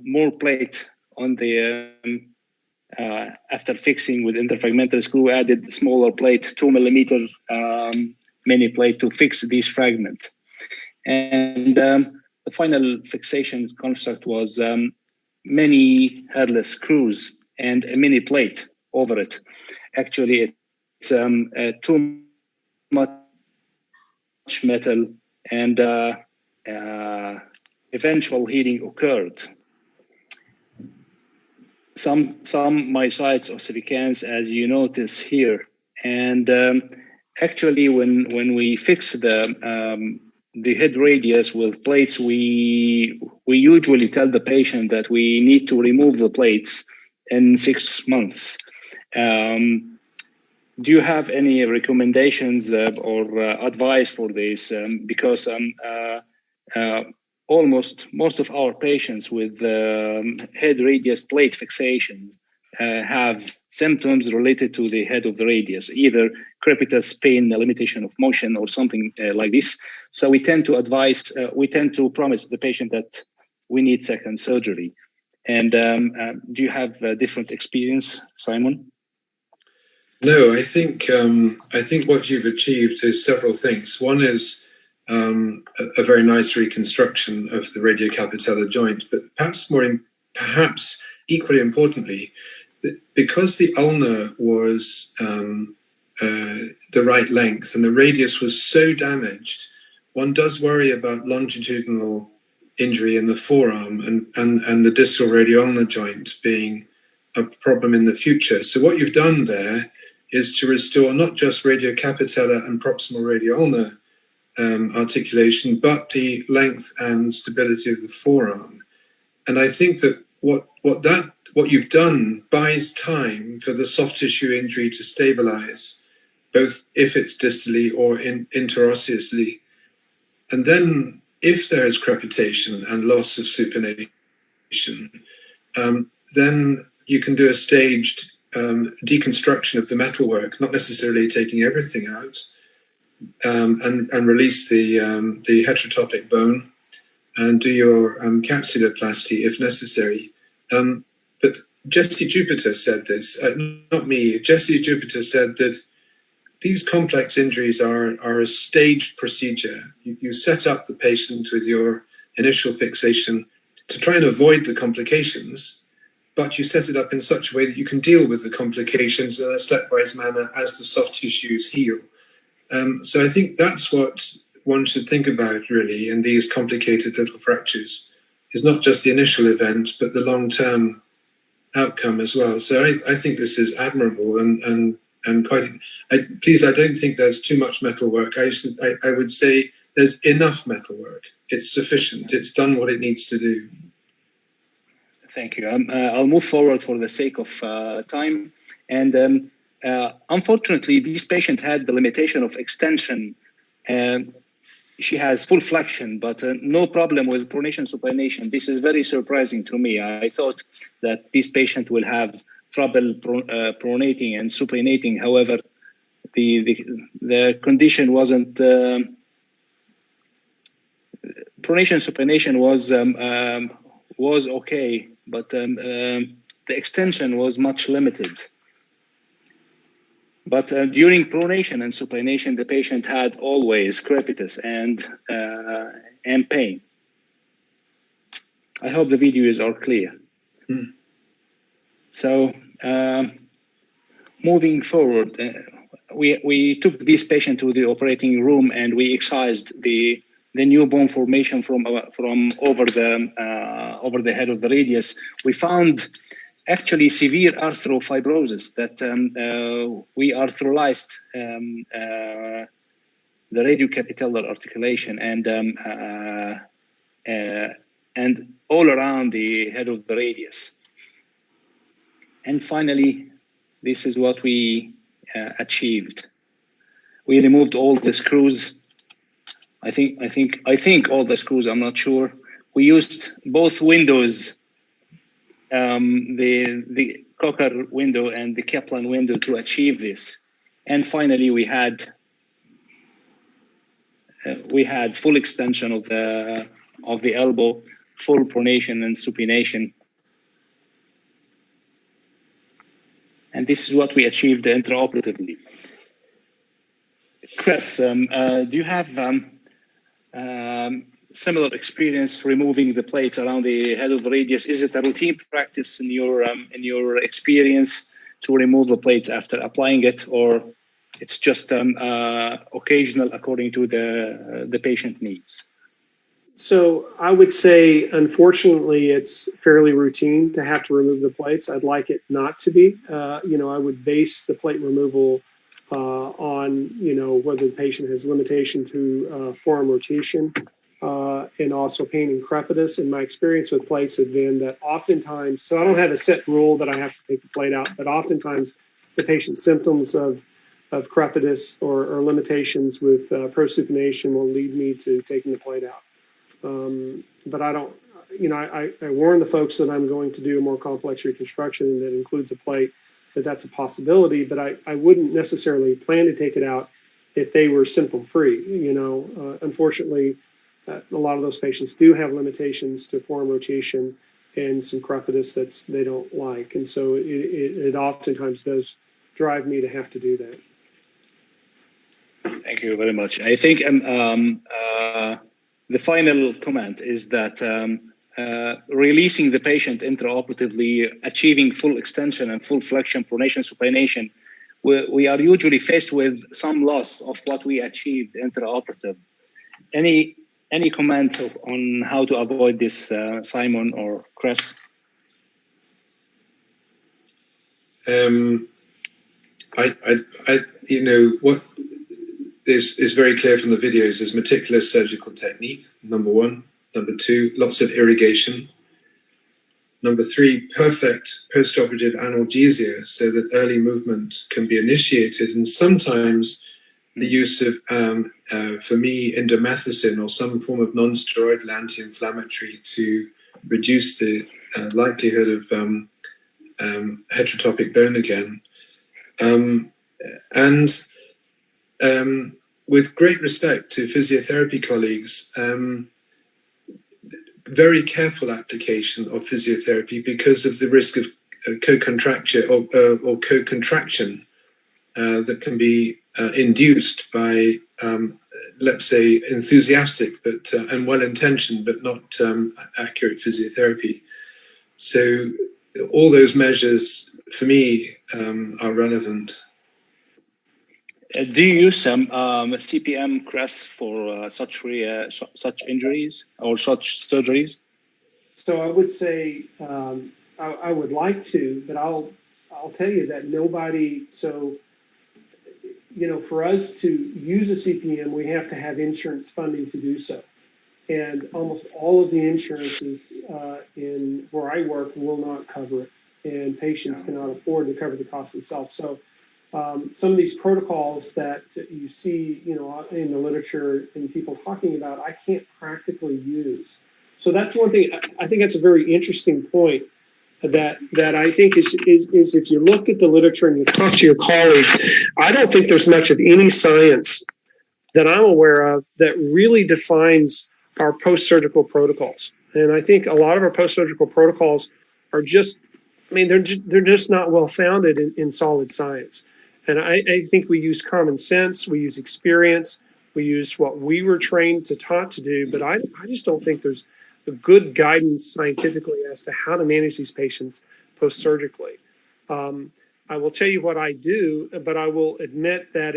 S1: more plate on the after fixing with interfragmental screw, added smaller plate, 2 millimeter mini plate to fix this fragment. And the final fixation construct was many headless screws and a mini plate over it. Actually, it's too much metal, and eventual healing occurred. Some myositis ossificans, as you notice here, and actually, when we fix the head radius with plates, we usually tell the patient that we need to remove the plates in 6 months. Do you have any recommendations or advice for this? Because most of our patients with head radius plate fixation have symptoms related to the head of the radius, either crepitus, pain, limitation of motion, or something like this. So we tend to advise, we tend to promise the patient that we need second surgery. And do you have a different experience, Simon?
S4: No, I think what you've achieved is several things. One is a very nice reconstruction of the radiocapitellar joint, but perhaps equally importantly, because the ulna was the right length, and the radius was so damaged, one does worry about longitudinal injury in the forearm and the distal radial ulnar joint being a problem in the future. So what you've done there is to restore not just radiocapitellar and proximal radial ulnar articulation, but the length and stability of the forearm. And I think that what you've done buys time for the soft tissue injury to stabilize, both if it's distally or interosseously. And then if there is crepitation and loss of supination, then you can do a staged deconstruction of the metalwork, not necessarily taking everything out, and release the heterotopic bone and do your capsuloplasty if necessary. But Jesse Jupiter said this, not me. Jesse Jupiter said that these complex injuries are a staged procedure. You set up the patient with your initial fixation to try and avoid the complications, but you set it up in such a way that you can deal with the complications in a stepwise manner as the soft tissues heal. So I think that's what one should think about really in these complicated little fractures, is not just the initial event, but the long-term outcome as well. So I think this is admirable and quite, please, I don't think there's too much metal work. I would say there's enough metal work. It's sufficient. It's done what it needs to do.
S1: Thank you. I'll move forward for the sake of time. And unfortunately, this patient had the limitation of extension. She has full flexion, but no problem with pronation supination. This is very surprising to me. I thought that this patient will have trouble pronating and supinating. However, the condition wasn't. Pronation supination was okay, but the extension was much limited. But during pronation and supination, the patient had always crepitus and pain. I hope the videos are clear.
S4: Mm.
S1: So moving forward, we took this patient to the operating room and we excised the new bone formation from over the head of the radius. We found actually severe arthrofibrosis that we arthrolyzed the radiocapitellar articulation and all around the head of the radius. And finally, this is what we achieved. We removed all the screws. I think all the screws. I'm not sure. We used both windows, the Cocker window and the Kaplan window, to achieve this. And finally, we had full extension of the elbow, full pronation and supination. And this is what we achieved intraoperatively. Chris, do you have similar experience removing the plates around the head of the radius? Is it a routine practice in your experience to remove the plates after applying it, or it's just occasional according to the patient needs?
S5: So I would say, unfortunately, it's fairly routine to have to remove the plates. I'd like it not to be. I would base the plate removal on, whether the patient has limitation to forearm rotation and also pain and crepitus. And my experience with plates has been that oftentimes, so I don't have a set rule that I have to take the plate out, but oftentimes the patient's symptoms of crepitus or limitations with prosupination will lead me to taking the plate out. But I don't, I warn the folks that I'm going to do a more complex reconstruction that includes a plate, that's a possibility, but I wouldn't necessarily plan to take it out if they were symptom-free. Unfortunately, a lot of those patients do have limitations to forearm rotation and some crepitus that they don't like. And so it oftentimes does drive me to have to do that.
S1: Thank you very much. I think the final comment is that releasing the patient intraoperatively, achieving full extension and full flexion, pronation, supination we are usually faced with some loss of what we achieved intraoperative. Any comment on how to avoid this, Simon or Chris?
S4: You know, what is very clear from the videos is meticulous surgical technique, number one. Number two, lots of irrigation. Number three, perfect postoperative analgesia so that early movement can be initiated. And sometimes the use of, for me, indomethacin or some form of non-steroidal anti-inflammatory to reduce the likelihood of heterotopic bone again. With great respect to physiotherapy colleagues, very careful application of physiotherapy because of the risk of co-contracture or co-contraction that can be induced by, let's say, enthusiastic but and well-intentioned but not accurate physiotherapy. So all those measures, for me, are relevant.
S1: Do you use CPM, Chris, for such injuries or such surgeries?
S5: So I would say I would like to, but I'll tell you that nobody. So you know, for us to use a CPM, we have to have insurance funding to do so, and almost all of the insurances in where I work will not cover it, and patients cannot afford to cover the cost themselves. So. Some of these protocols that you see, you know, in the literature and people talking about, I can't practically use. So that's one thing. I think that's a very interesting point. That I think is if you look at the literature and you talk to your colleagues, I don't think there's much of any science that I'm aware of that really defines our post-surgical protocols. And I think a lot of our post-surgical protocols are just, I mean, they're just not well founded in solid science. And I think we use common sense, we use experience, we use what we were trained to taught to do, but I just don't think there's a good guidance scientifically as to how to manage these patients post-surgically. I will tell you what I do, but I will admit that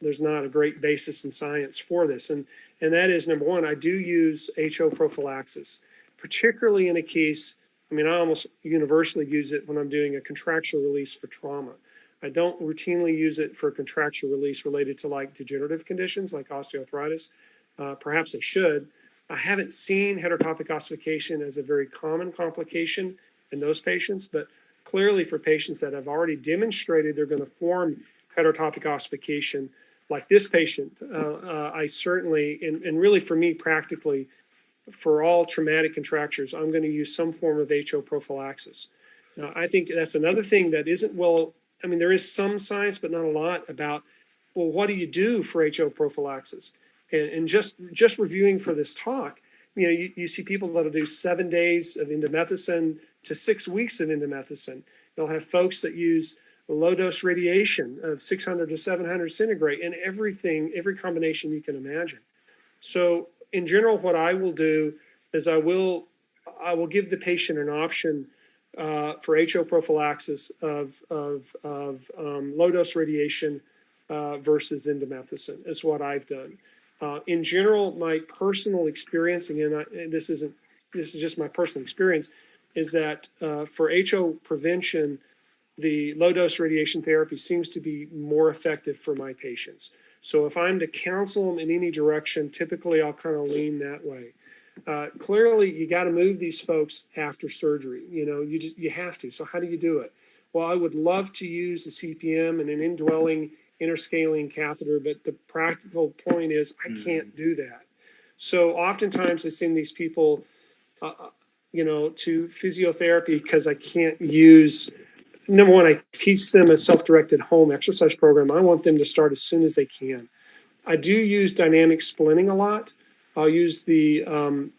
S5: there's not a great basis in science for this. And that is, number one, I do use HO prophylaxis, particularly in a case, I mean, I almost universally use it when I'm doing a contracture release for trauma. I don't routinely use it for contracture release related to like degenerative conditions like osteoarthritis. Perhaps I should. I haven't seen heterotopic ossification as a very common complication in those patients, but clearly for patients that have already demonstrated they're going to form heterotopic ossification, like this patient, I certainly, and really for me practically, for all traumatic contractures, I'm going to use some form of HO prophylaxis. Now, I think that's another thing that isn't well, I mean, there is some science, but not a lot about, well, what do you do for HO prophylaxis? And just reviewing for this talk, you know, you see people that'll do 7 days of indomethacin to 6 weeks of indomethacin. They'll have folks that use low dose radiation of 600 to 700 centigrade and every combination you can imagine. So in general, what I will do is I will give the patient an option for HO prophylaxis of low dose radiation versus indomethacin is what I've done. In general, my personal experience, again, this is just my personal experience, is that for HO prevention, the low dose radiation therapy seems to be more effective for my patients. So if I'm to counsel them in any direction, typically I'll kind of lean that way. Clearly, you got to move these folks after surgery. You know, you have to. So how do you do it? Well, I would love to use the CPM and an indwelling interscalene catheter, but the practical point is I can't do that. So oftentimes I send these people, you know, to physiotherapy because I can't use. Number one, I teach them a self-directed home exercise program. I want them to start as soon as they can. I do use dynamic splinting a lot. I'll use the, and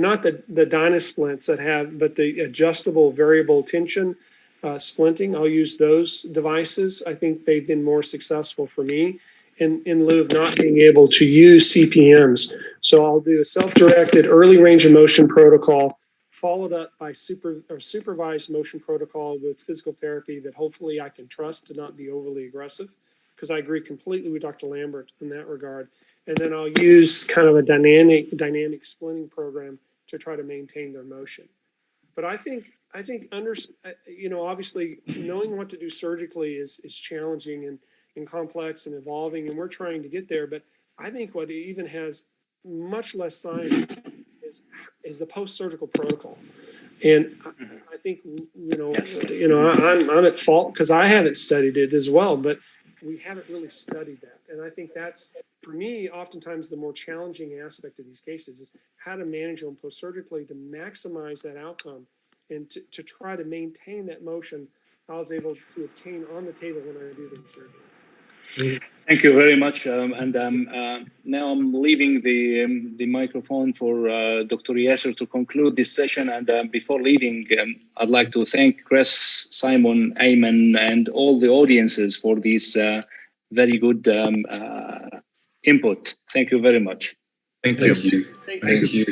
S5: not the Dynasplints that have, but the adjustable variable tension splinting. I'll use those devices. I think they've been more successful for me in lieu of not being able to use CPMs. So I'll do a self-directed early range of motion protocol followed up by supervised motion protocol with physical therapy that hopefully I can trust to not be overly aggressive, because I agree completely with Dr. Lambert in that regard. And then I'll use kind of a dynamic splinting program to try to maintain their motion. But I think obviously knowing what to do surgically is challenging and complex and evolving, and we're trying to get there. But I think what even has much less science is the post-surgical protocol. And I think, I'm at fault because I haven't studied it as well, but we haven't really studied that. And I think that's, for me, oftentimes the more challenging aspect of these cases is how to manage them post-surgically to maximize that outcome and to try to maintain that motion I was able to obtain on the table when I do the surgery.
S1: Thank you very much. Now I'm leaving the microphone for Dr. Yasser to conclude this session. And before leaving, I'd like to thank Chris, Simon, Ayman, and all the audiences for this very good input. Thank you very much.
S3: Thank you.
S4: Thank you.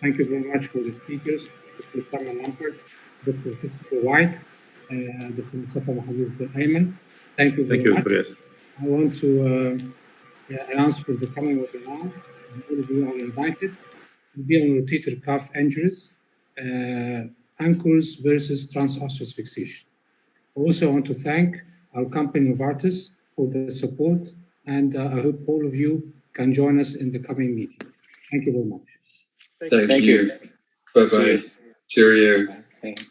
S2: Thank you very much for the speakers, Dr. Simon Lampert, Dr. Christopher White, Dr. Mustafa Mahmoud Ayman. Thank you very much.
S3: Yes.
S2: I want to announce for the coming webinar, all of you are invited. It will be on rotator cuff injuries, anchors versus transosseous fixation. I also want to thank our company Novartis for the support, and I hope all of you can join us in the coming meeting. Thank you very much.
S4: Thank you. Bye-bye. Cheerio.
S1: Thank you.